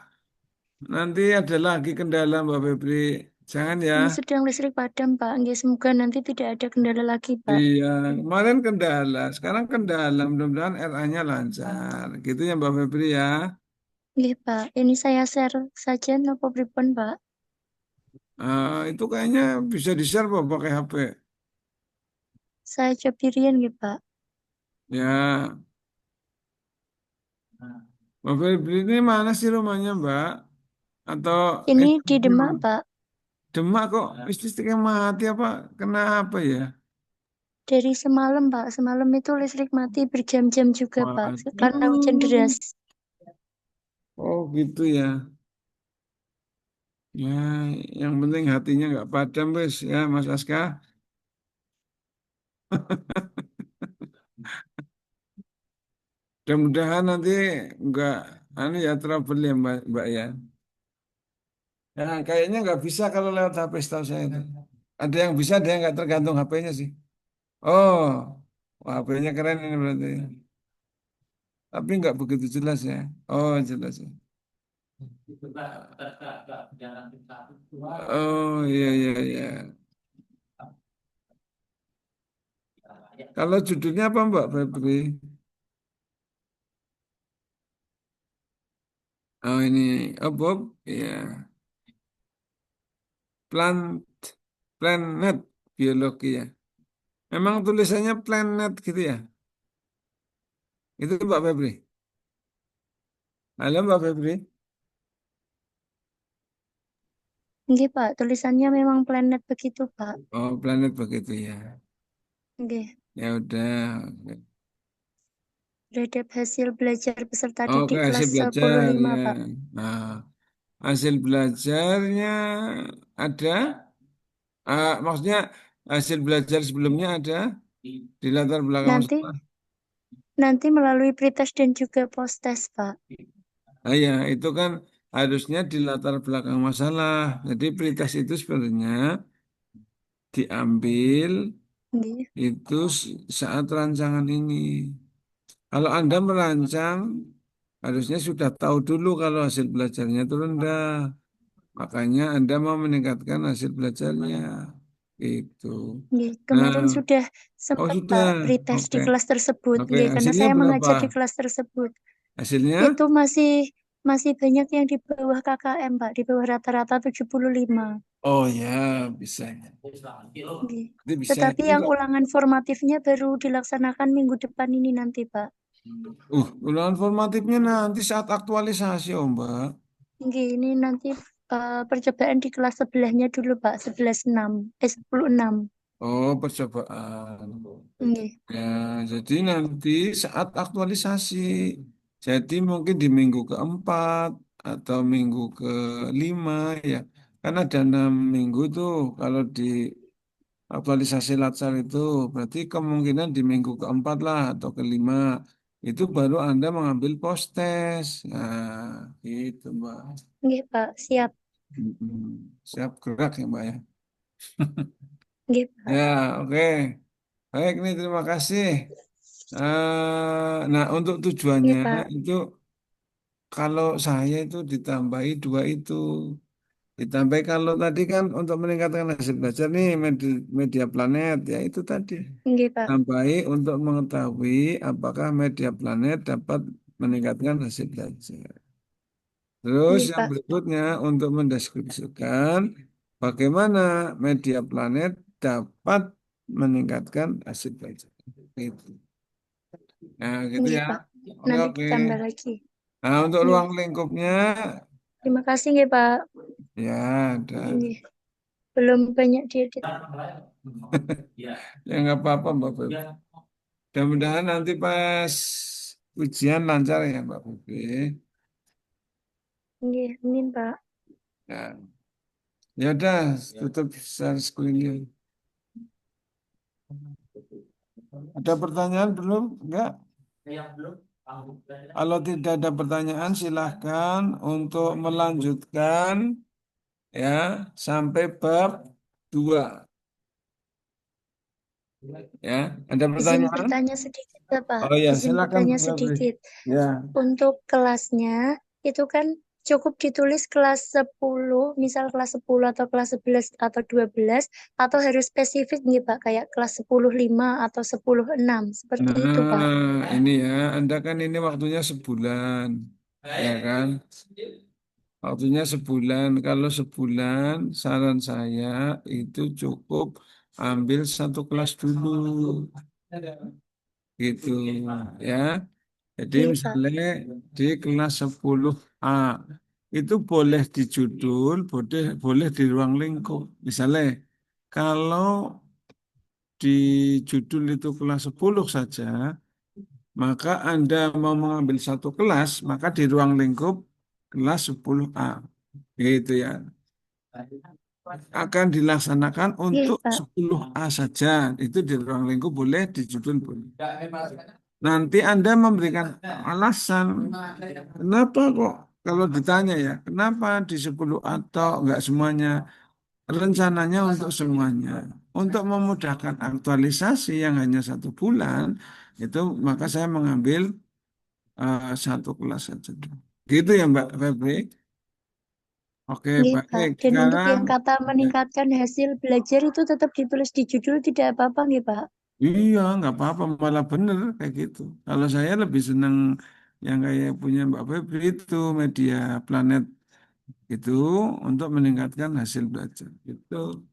nanti ada lagi kendala Mbak Febri. Jangan ya. Ini sedang listrik padam, Pak. Nggih, semoga nanti tidak ada kendala lagi, Pak. Iya, kemarin kendala, sekarang kendala. Mudah-mudahan RA-nya lancar. Gitu ya Mbak Febri ya. Nggih, Pak. Ini saya share saja nopo pripun, Pak. Itu kayaknya bisa di-share Pak, pakai HP. Saya coba nggih, Pak. Ya, Mbak Febri ini mana sih rumahnya Mbak? Atau Ini di Demak, Pak. Demak kok listriknya mati apa? Kenapa ya? Dari semalam, Pak. Semalam itu listrik mati berjam-jam juga, Pak. Karena hujan Waduh. deras. Oh gitu ya. Ya, yang penting hatinya nggak padam wes ya Mas Aska. Mudah-mudahan nanti nggak ya trouble ya Mbak ya. Ya, kayaknya nggak bisa kalau lewat HP setahu saya itu. Ada yang bisa, ada yang nggak tergantung HP-nya sih. Oh, wah, HP-nya keren ini berarti. Tapi nggak begitu jelas ya. Oh, jelas ya. Oh, iya, iya, iya. Kalau judulnya apa Mbak Febri? Oh, ini, oh, Bob. Iya. Plant, planet biologi ya. Memang tulisannya planet gitu ya. Itu Mbak Febri. Halo Mbak Febri. Nggih, Pak. Tulisannya memang planet begitu, Pak. Oh, planet begitu ya. Nggih. Ya udah. Terhadap hasil belajar peserta Oke, didik hasil kelas belajar 10-5, ya. Pak. Nah, hasil belajarnya ada, maksudnya hasil belajar sebelumnya ada di latar belakang Nanti masalah. nanti melalui pretest dan juga post-test, Pak. Nah, ya, itu kan harusnya di latar belakang masalah. Jadi pretest itu sebenarnya diambil Nggih. itu saat rancangan ini. Kalau Anda merancang, harusnya sudah tahu dulu kalau hasil belajarnya itu rendah. Makanya Anda mau meningkatkan hasil belajarnya. Itu. Nggih. Nah, Kemarin sudah oh sempat, sudah. Pak, pretest di Oke. kelas tersebut. Oke, Nggih, karena hasilnya saya berapa? mengajar di kelas tersebut. Hasilnya? Itu masih masih banyak yang di bawah KKM, Pak, di bawah rata-rata 75. Oh ya, bisa. Nggih. Itu bisa Tetapi itu yang kok. ulangan formatifnya baru dilaksanakan minggu depan ini nanti, Pak. Ulangan formatifnya nanti saat aktualisasi, oh Mbak. Nggih, ini nanti percobaan di kelas sebelahnya dulu, Pak, 11-6. 10-6. Oh, percobaan. Nggih. Ya, jadi nanti saat aktualisasi. Jadi mungkin di minggu keempat atau minggu kelima ya. Kan ada 6 minggu tuh kalau di aktualisasi latsar itu. Berarti kemungkinan di minggu keempat lah atau kelima. Itu baru Anda mengambil post test. Nah, gitu Mbak. Nggih, Pak. Siap. Siap gerak ya Mbak ya. Nggih, Pak. Ya, oke. Baik, nih terima kasih. Nah, untuk Nggih, tujuannya Pak. itu kalau saya itu ditambahi dua itu. Ditambah kalau tadi kan untuk meningkatkan hasil belajar nih media planet ya itu tadi. Nggih, Pak. Tambahi untuk mengetahui apakah media planet dapat meningkatkan hasil belajar. Terus Nggih, yang Pak. berikutnya untuk mendeskripsikan bagaimana media planet dapat meningkatkan hasil belajar. Gitu. Nah, gitu Nggih, ya. Pak. Oke, Nanti oke. ditambah lagi. Nah, untuk Nggih. ruang lingkupnya, Terima kasih nggih, Pak. ya ada. Nggih. Belum banyak diedit. Ya nggak apa-apa, Mbak Feby. Mudah-mudahan nanti pas ujian lancar ya, Mbak Feby. Nggih, amin, Pak. Ya, ya udah, tutup share screen-nya. Ada pertanyaan belum? Enggak? Kalau tidak ada pertanyaan, silahkan untuk melanjutkan ya sampai bab 2. Ya, ada Izin pertanyaan? bertanya sedikit, Bapak. Oh ya, Izin silakan bertanya Mbak Febri. sedikit. Ya. Untuk kelasnya, itu kan cukup ditulis kelas 10, misal kelas 10 atau kelas 11 atau 12, atau harus spesifik nih, Pak, kayak kelas 10-5 atau 10-6, seperti itu, Pak. Nah, ini ya, Anda kan ini waktunya sebulan, ya kan? Waktunya sebulan. Kalau sebulan, saran saya itu cukup ambil satu kelas dulu, gitu, ya. Jadi Iya, Pak. misalnya di kelas 10A itu boleh di judul, boleh boleh di ruang lingkup. Misalnya kalau di judul itu kelas 10 saja, maka Anda mau mengambil satu kelas, maka di ruang lingkup kelas 10A. Gitu ya. Akan dilaksanakan Iya, untuk Pak. 10A saja. Itu di ruang lingkup boleh, di judul boleh. Nanti Anda memberikan alasan, kenapa kok kalau ditanya ya, kenapa di 10 atau enggak semuanya? Rencananya untuk semuanya. Untuk memudahkan aktualisasi yang hanya 1 bulan, itu maka saya mengambil satu kelas saja. Gitu ya Mbak Febri. Oke, Iya, Pak. baik. Dan untuk Sekarang, yang kata ya, meningkatkan hasil belajar itu tetap ditulis di judul, tidak apa-apa, nggih, Pak? iya nggak apa-apa, malah bener kayak gitu. Kalau saya lebih senang yang kayak punya Mbak Febri itu media planet itu untuk meningkatkan hasil belajar. Gitu.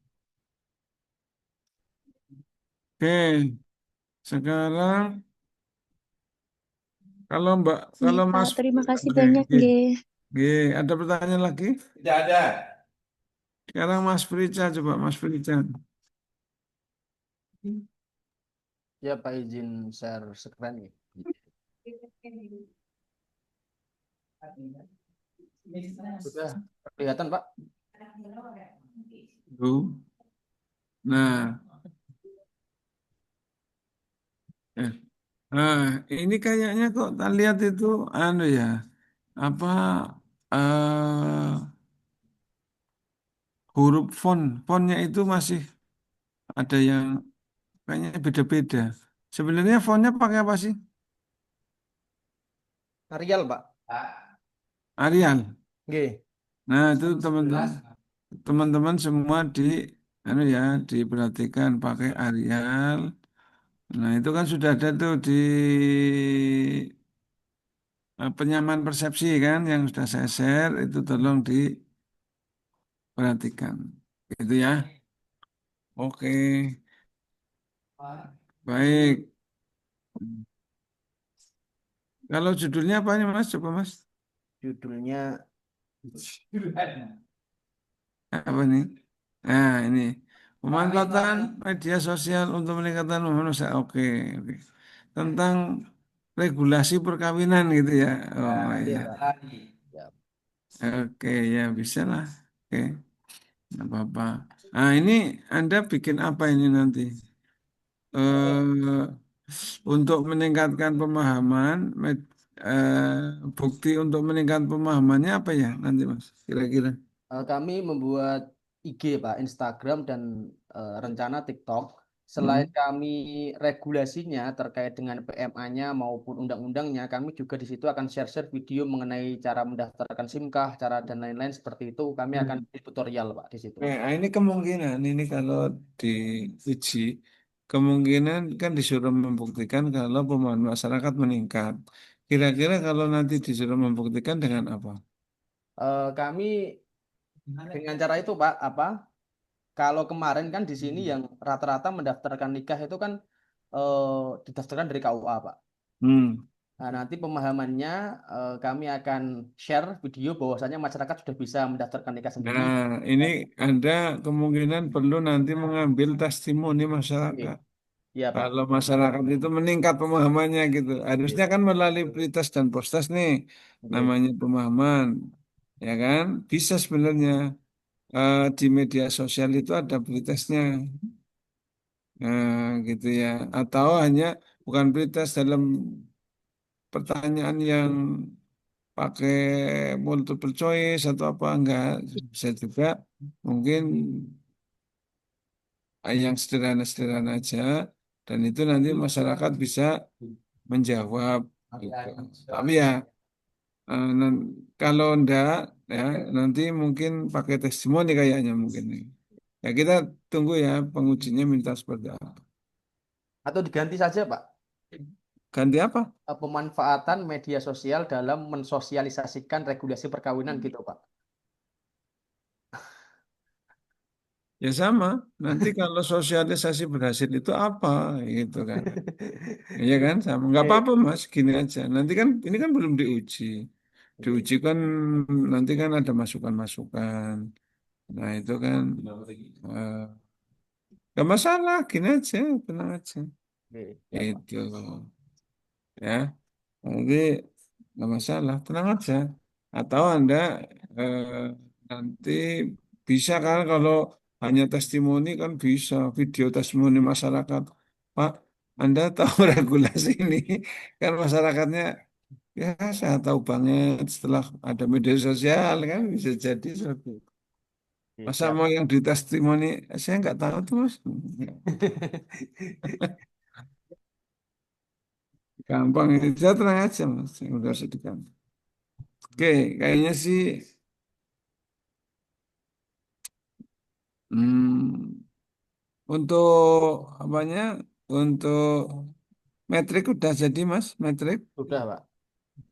Oke, sekarang Kalau Mbak, Nggih, kalau Pak. Mas, Terima kasih oke, banyak, oke. nggih. Oke, ada pertanyaan lagi? Tidak ada. Sekarang Mas Frica, coba Mas Frica. Ya Pak, izin share screen nih. Sudah kelihatan Pak? Tuh. Nah, eh. Nah, ini kayaknya kok tak lihat itu, anu ya, apa huruf fontnya itu masih ada yang kayaknya beda-beda. Sebenarnya fontnya pakai apa sih? Arial Pak. Arial. Nggih. Nah, itu teman-teman semua anu ya, diperhatikan pakai Arial. Nah, itu kan sudah ada tuh di penyamaan persepsi kan yang sudah saya share itu tolong diperhatikan. Gitu ya. Oke, baik. Kalau judulnya apa nih Mas? Coba Mas. Judulnya Apa nih? Nah, ini pemanfaatan media sosial untuk meningkatkan manusia. Oke, oke. Tentang regulasi perkawinan gitu ya. Oh Oke iya. Pak. Ya. Oke, ya bisa lah. Oke, nggak apa-apa. Nah, ini Anda bikin apa ini nanti? Eh, untuk meningkatkan pemahaman, bukti untuk meningkatkan pemahamannya apa ya nanti Mas? Kira-kira. Kami membuat IG Pak, Instagram dan rencana TikTok. Selain Hmm. kami regulasinya terkait dengan PMA-nya maupun undang-undangnya, kami juga di situ akan share-share video mengenai cara mendaftarkan SIM-kah, cara dan lain-lain seperti itu. Kami akan Hmm. beri tutorial Pak di situ. Nah, ini kemungkinan ini kalau diuji, kemungkinan kan disuruh membuktikan kalau pemahaman masyarakat meningkat. Kira-kira kalau nanti disuruh membuktikan dengan apa? Kami dengan cara itu Pak, apa? Kalau kemarin kan di sini yang rata-rata mendaftarkan nikah itu kan didaftarkan dari KUA Pak. Hmm. Nah, nanti pemahamannya kami akan share video bahwasanya masyarakat sudah bisa mendaftarkan nikah sendiri. Nah, ini Anda kemungkinan perlu nanti mengambil testimoni Oke. masyarakat. Iya, Pak. Kalau masyarakat itu meningkat pemahamannya gitu, Oke. harusnya kan melalui pretest dan postes nih, Oke. namanya pemahaman, ya kan? Bisa sebenarnya di media sosial itu ada pretestnya. Nah, gitu ya. Atau hanya bukan pretest dalam pertanyaan yang pakai multiple choice atau apa enggak. Bisa juga mungkin yang sederhana-sederhana aja dan itu nanti masyarakat bisa menjawab gitu. Tapi ya kalau enggak ya nanti mungkin pakai testimoni kayaknya mungkin. Ya kita tunggu ya pengujinya minta seperti apa. Atau diganti saja, Pak. Ganti apa? Pemanfaatan media sosial dalam mensosialisasikan regulasi perkawinan gitu, Pak. Ya sama. Nanti kalau sosialisasi berhasil itu apa gitu kan. Iya kan sama. Nggak Oke. apa-apa Mas, gini aja. Nanti kan ini kan belum diuji. Oke. Diuji kan nanti kan ada masukan-masukan. Nah itu kan eh, nggak masalah, gini aja, tenang aja. Oke. Ya, Pak. Itu ya. Nanti nggak masalah, tenang aja. Atau Anda eh, nanti bisa kan kalau hanya testimoni kan bisa video testimoni masyarakat. Pak, Anda tahu regulasi ini kan masyarakatnya ya saya tahu banget setelah ada media sosial kan bisa jadi seperti itu. Oke, Masa siap. mau yang ditestimoni saya nggak tahu tuh mas. Gampang itu, saya tenang aja mas, yang udah sedikit. Oke, kayaknya sih hmm, untuk apanya? Untuk metrik udah jadi mas, metrik. Sudah, Pak.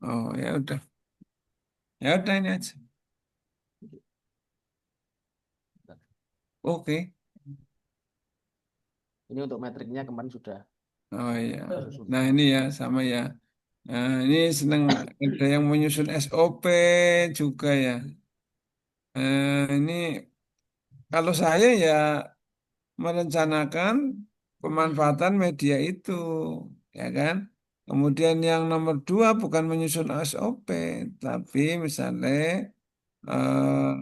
Oh ya udah, ya udah ini aja. Oke. Ini untuk metriknya kemarin sudah Oh iya. sudah susun. Nah ini ya sama ya. Nah, ini senang ada yang menyusun SOP juga ya. Ini kalau saya ya merencanakan pemanfaatan media itu, ya kan? Kemudian yang nomor dua bukan menyusun SOP, tapi misalnya eh,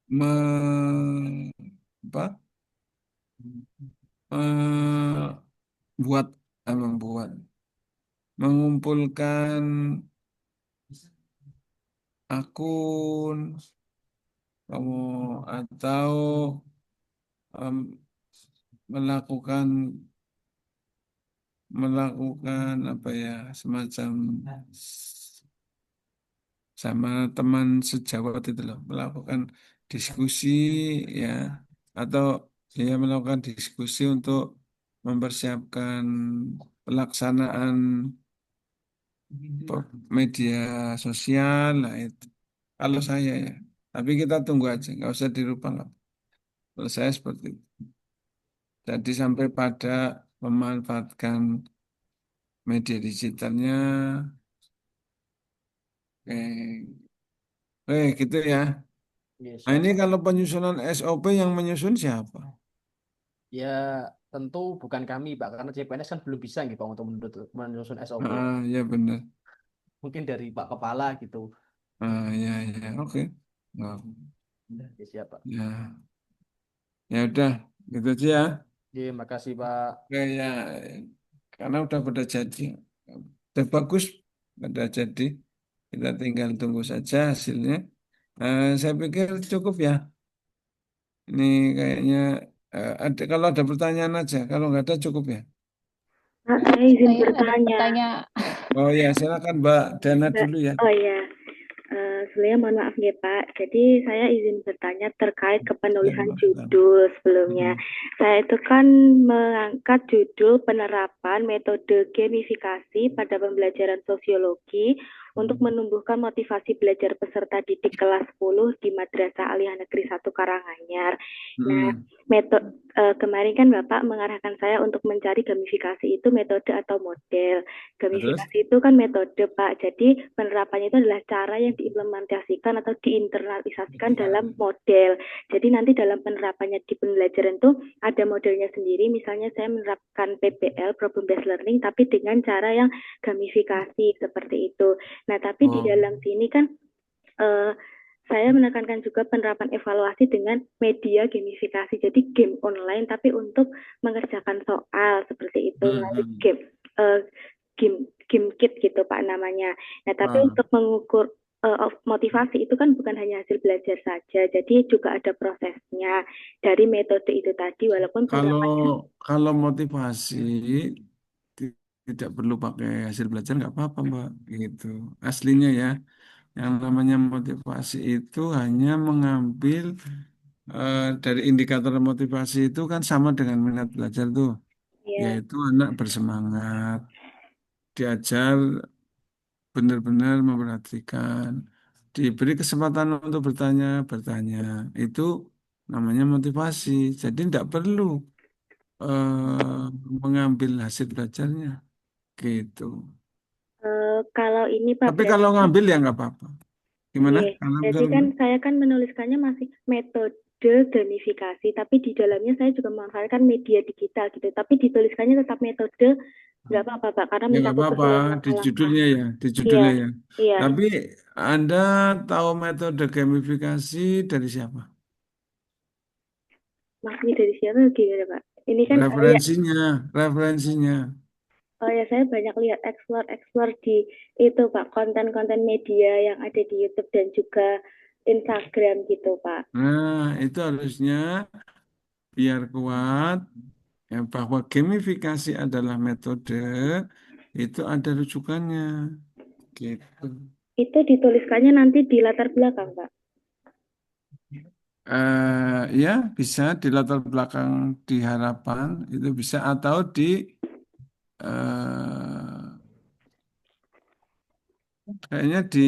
me- apa? Buat membuat mengumpulkan akun kamu atau em, melakukan melakukan apa ya semacam sama teman sejawat itu loh melakukan diskusi ya atau ya melakukan diskusi untuk mempersiapkan pelaksanaan media sosial lah itu kalau saya ya tapi kita tunggu aja nggak usah dirubah nggak kalau saya seperti itu jadi sampai pada memanfaatkan media digitalnya gitu ya. Ya, Nah siap, ini Pak. kalau penyusunan SOP yang menyusun siapa? Ya, tentu bukan kami, Pak, karena CPNS kan belum bisa gitu, Pak, untuk menyusun SOP. Ya benar. Mungkin dari Pak Kepala gitu. Ya ya oke. Oh, Ya, siap, Pak. ya ya udah gitu aja ya. Ya, makasih, Pak. Oke ya karena udah jadi, udah bagus, udah jadi. Kita tinggal tunggu saja hasilnya. Saya pikir cukup ya. Ini kayaknya kalau ada pertanyaan aja, kalau nggak ada cukup ya. Nah, saya izin Saya ada bertanya. pertanyaan. Oh ya silakan Mbak Dana Mbak, dulu ya. oh ya, sebelumnya mohon maaf ya Pak. Jadi saya izin bertanya terkait Ya, kepenulisan Mbak. judul sebelumnya. Hmm. Saya itu kan mengangkat judul penerapan metode gamifikasi pada pembelajaran sosiologi untuk menumbuhkan motivasi belajar peserta didik kelas 10 di Madrasah Aliyah Negeri 1 Karanganyar. Nah, Hmm. metode kemarin kan Bapak mengarahkan saya untuk mencari gamifikasi itu metode atau model. Terus? Gamifikasi itu kan metode, Pak. Jadi penerapannya itu adalah cara yang diimplementasikan atau diinternalisasikan dalam model. Jadi nanti dalam penerapannya di pembelajaran itu ada modelnya sendiri. Misalnya saya menerapkan PBL, Problem Based Learning, tapi dengan cara yang gamifikasi seperti itu. Nah, tapi di dalam sini kan eh, saya menekankan juga penerapan evaluasi dengan media gamifikasi. Jadi game online tapi untuk mengerjakan soal seperti itu. Nanti game kit gitu Pak namanya. Nah, tapi untuk mengukur motivasi itu kan bukan hanya hasil belajar saja. Jadi juga ada prosesnya dari metode itu tadi walaupun Kalau penerapannya kalau motivasi tidak perlu pakai hasil belajar nggak apa-apa Mbak gitu. Aslinya ya, yang namanya motivasi itu hanya mengambil dari indikator motivasi itu kan sama dengan minat belajar tuh, ya. yaitu anak bersemangat, diajar benar-benar memperhatikan, diberi kesempatan untuk bertanya, itu namanya motivasi. Jadi tidak perlu mengambil hasil belajarnya gitu. Kalau ini Pak Tapi kalau berarti ngambil ya nggak apa-apa. Gimana? iya, Kalau jadi misalnya kan saya kan menuliskannya masih metode gamifikasi, tapi di dalamnya saya juga memanfaatkan media digital gitu. Tapi dituliskannya tetap metode, nggak apa-apa Pak, karena ya nggak mencakup apa-apa keseluruhan di langkah-langkah. judulnya ya, di Iya, judulnya ya. iya. Tapi Anda tahu metode gamifikasi dari siapa? Maksudnya dari siapa gimana Pak? Ini kan ya, Referensinya. oh ya saya banyak lihat explore di itu Pak, konten-konten media yang ada di YouTube dan juga Instagram gitu Pak. Nah, itu harusnya biar kuat ya, bahwa gamifikasi adalah metode itu ada rujukannya gitu. Itu dituliskannya nanti di latar belakang Pak. Ya bisa di latar belakang di harapan itu bisa atau di eh, kayaknya di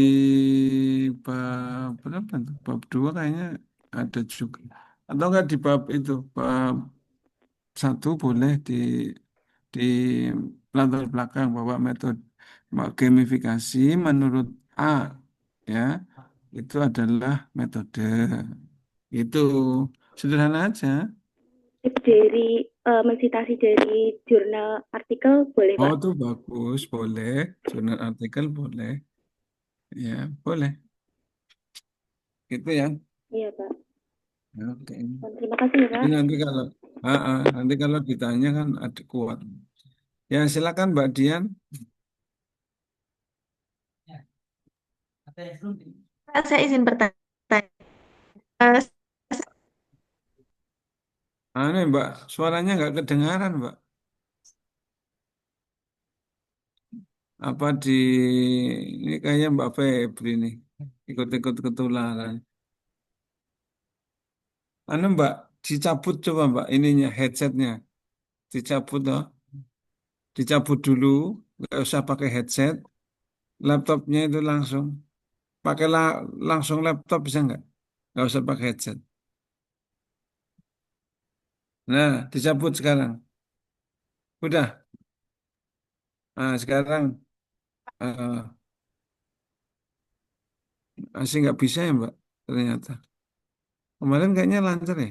bab berapa tuh? Bab 2 kayaknya ada juga atau enggak di bab itu bab 1 boleh di latar belakang bahwa metode gamifikasi menurut A ya itu adalah metode itu sederhana aja. Dari mensitasi dari jurnal artikel boleh Oh Pak? itu bagus, boleh. Jurnal artikel boleh, ya boleh. Gitu ya. Iya Pak. Oke. Terima kasih ya Jadi Pak. nanti kalau ditanya kan ada kuat. Ya silakan Mbak Dian. Kak, saya izin bertanya. Eh, Aneh Mbak, suaranya nggak kedengaran Mbak. Apa ini kayaknya Mbak Febri nih ikut-ikut ketularan. Mbak, dicabut coba Mbak ininya headsetnya, dicabut toh, dicabut dulu, nggak usah pakai headset, laptopnya itu langsung pakai langsung laptop bisa nggak usah pakai headset. Nah, dicabut sekarang. Udah. Nah, sekarang eh, masih nggak bisa ya Mbak, ternyata. Kemarin kayaknya lancar ya.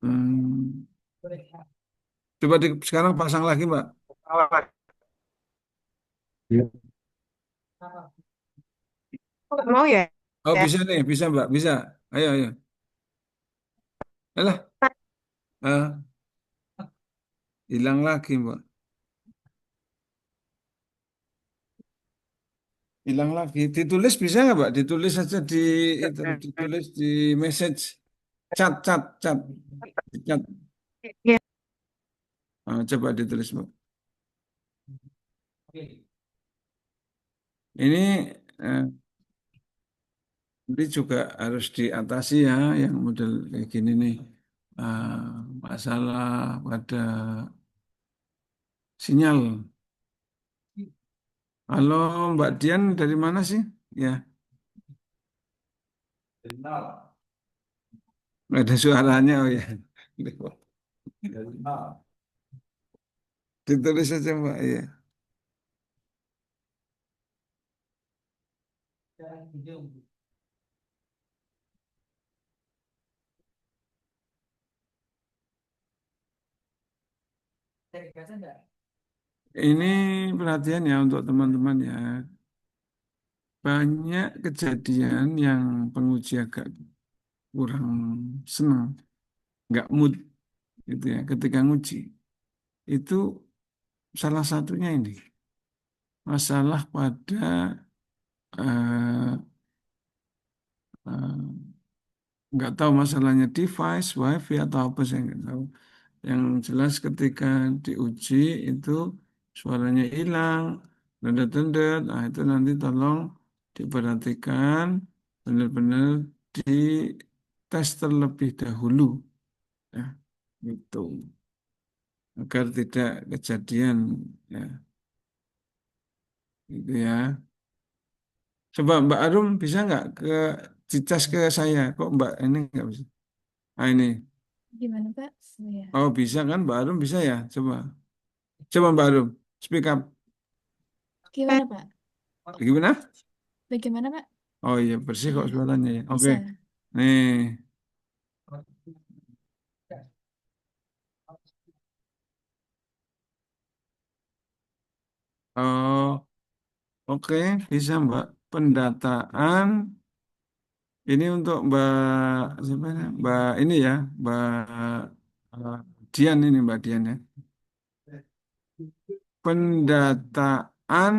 Hmm. Coba sekarang pasang lagi Mbak. nggak mau ya? Oh Ya. bisa nih, bisa Mbak, bisa. Ayo, ayo. Alah, ah, hilang lagi Mbak. Hilang lagi. Ditulis bisa nggak Mbak? Ditulis saja itu, ditulis di message, chat, di chat. Ya. Ah, coba ditulis Mbak. Ini eh, juga harus diatasi ya, yang model kayak gini nih. Ah, masalah pada sinyal. Halo Mbak Dian dari mana sih? Ya, nggak ada suaranya oh ya. Ditulis saja Mbak ya. Ini perhatian ya untuk teman-teman ya. Banyak kejadian yang penguji agak kurang senang, nggak mood gitu ya ketika nguji. Itu salah satunya ini masalah pada eh, eh, nggak tahu masalahnya device, wifi atau apa saya nggak tahu. Yang jelas ketika diuji itu suaranya hilang, dendet-dendet. Nah itu nanti tolong diperhatikan benar-benar di tes terlebih dahulu, ya, itu agar tidak kejadian, ya, itu ya. Coba Mbak Arum bisa nggak dites ke saya? Kok Mbak ini nggak bisa? Ah ini. Gimana Pak? Oh, ya. Oh bisa kan Mbak Arum bisa ya? Coba Mbak Arum, speak up. Gimana Pak? Gimana? Bagaimana Pak? Oh iya bersih kok Iya, suaranya ya. Oke, bisa. nih. Oh oke bisa Mbak. Pendataan ini untuk Mbak siapa ya? Mbak ini ya, Mbak eh, Dian ini Mbak Dian ya. Pendataan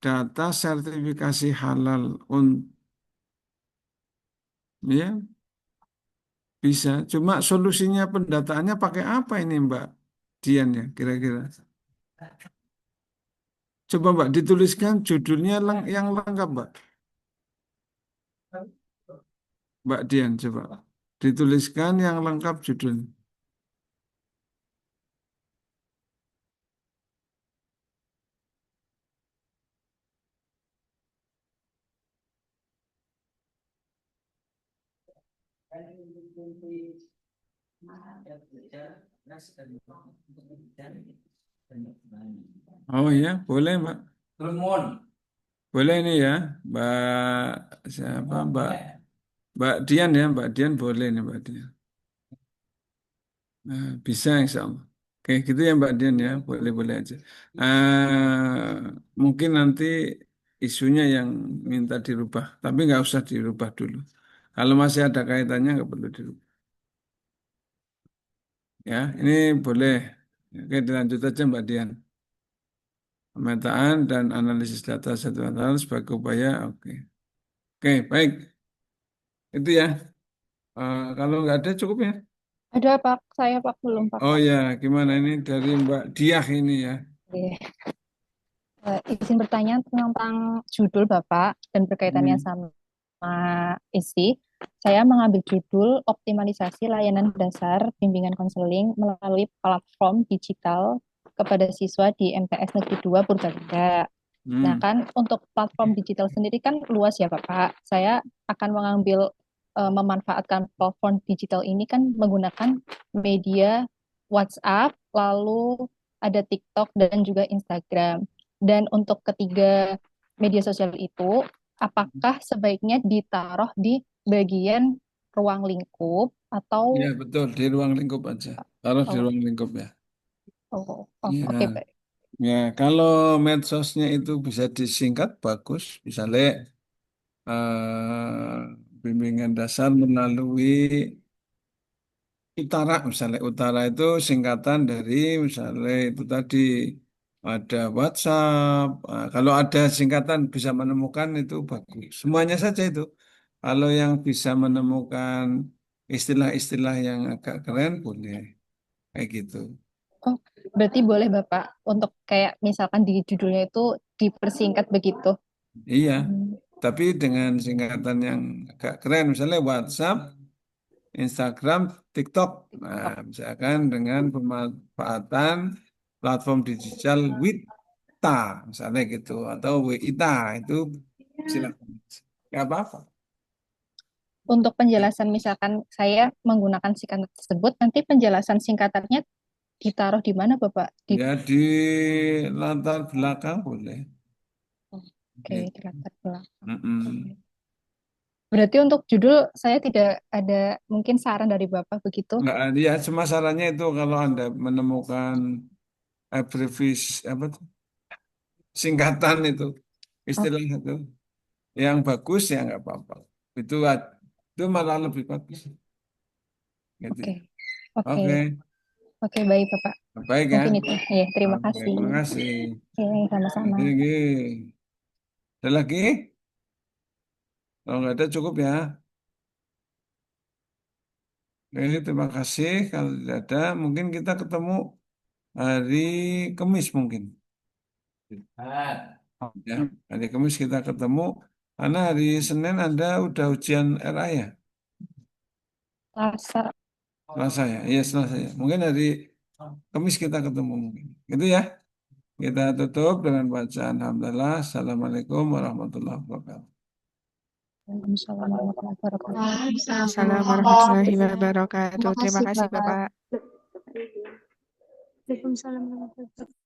data sertifikasi halal ya bisa. Cuma solusinya pendataannya pakai apa ini Mbak Dian ya kira-kira? Coba Mbak dituliskan judulnya yang lengkap Mbak. Mbak Dian coba dituliskan yang lengkap judul. Oh ya, boleh Mbak. Boleh ini ya, Mbak siapa Mbak Dian ya, Mbak Dian boleh nih Mbak Dian. Nah, bisa insya Allah. Oke, gitu ya Mbak Dian ya, boleh-boleh aja. Mungkin nanti isunya yang minta dirubah, tapi nggak usah dirubah dulu. Kalau masih ada kaitannya nggak perlu dirubah. Ya, ini boleh. Oke, dilanjut aja Mbak Dian. Pemetaan dan analisis data satu sebagai upaya. Oke, oke, baik. Itu ya. Kalau nggak ada cukup ya. Ada Pak, saya Pak belum Pak. Oh ya, gimana ini dari Mbak Diah ini ya. Oke. Izin bertanya tentang judul Bapak dan berkaitannya sama isi. Saya mengambil judul optimalisasi layanan dasar bimbingan konseling melalui platform digital kepada siswa di MTS Negeri 2 Purbalingga. Nah kan untuk platform digital sendiri kan luas ya Bapak. Saya akan mengambil memanfaatkan platform digital ini kan menggunakan media WhatsApp, lalu ada TikTok dan juga Instagram. Dan untuk ketiga media sosial itu, apakah sebaiknya ditaruh di bagian ruang lingkup atau Ya betul, di ruang lingkup aja. Taruh di ruang lingkup ya. Ya, oke baik. ya kalau medsosnya itu bisa disingkat bagus. Misalnya bimbingan dasar melalui Utara, misalnya Utara itu singkatan dari misalnya itu tadi ada WhatsApp. Kalau ada singkatan bisa menemukan itu bagus. Semuanya saja itu. Kalau yang bisa menemukan istilah-istilah yang agak keren boleh kayak gitu. Oh, berarti boleh Bapak untuk kayak misalkan di judulnya itu dipersingkat begitu. Iya, tapi dengan singkatan yang agak keren, misalnya WhatsApp, Instagram, TikTok. Nah, misalkan dengan pemanfaatan platform digital Wita, misalnya gitu, atau WITA, itu silakan. Nggak apa-apa. Untuk penjelasan misalkan saya menggunakan singkatan tersebut, nanti penjelasan singkatannya ditaruh di mana Bapak? Ya, di latar belakang boleh. Oke, di latar belakang. Mm-mm. Berarti untuk judul saya tidak ada mungkin saran dari Bapak begitu? Nggak, ya, semasalahnya itu kalau Anda menemukan apa tuh, singkatan istilah itu yang bagus ya nggak apa-apa. Itu itu malah lebih bagus. Gitu. Oke, oke, Oke, oke, baik Bapak. baik ya. Mungkin itu. Ya, terima Oke, kasih. terima kasih. Ya, sama-sama. Lagi, ada lagi? Kalau nggak ada cukup ya. Oke, terima kasih. Kalau tidak ada, mungkin kita ketemu hari Kamis mungkin. Ya, hari Kamis kita ketemu. Karena hari Senin Anda udah ujian RA ya? Selasa. Selasa ya? Iya Selasa ya. Mungkin hari Kamis kita ketemu mungkin. Gitu ya. Kita tutup dengan bacaan Alhamdulillah. Assalamualaikum warahmatullahi wabarakatuh. Waalaikumsalam warahmatullahi wabarakatuh. Waalaikumsalam warahmatullahi wabarakatuh. Terima kasih Bapak. Bapak. Waalaikumsalam warahmatullahi wabarakatuh.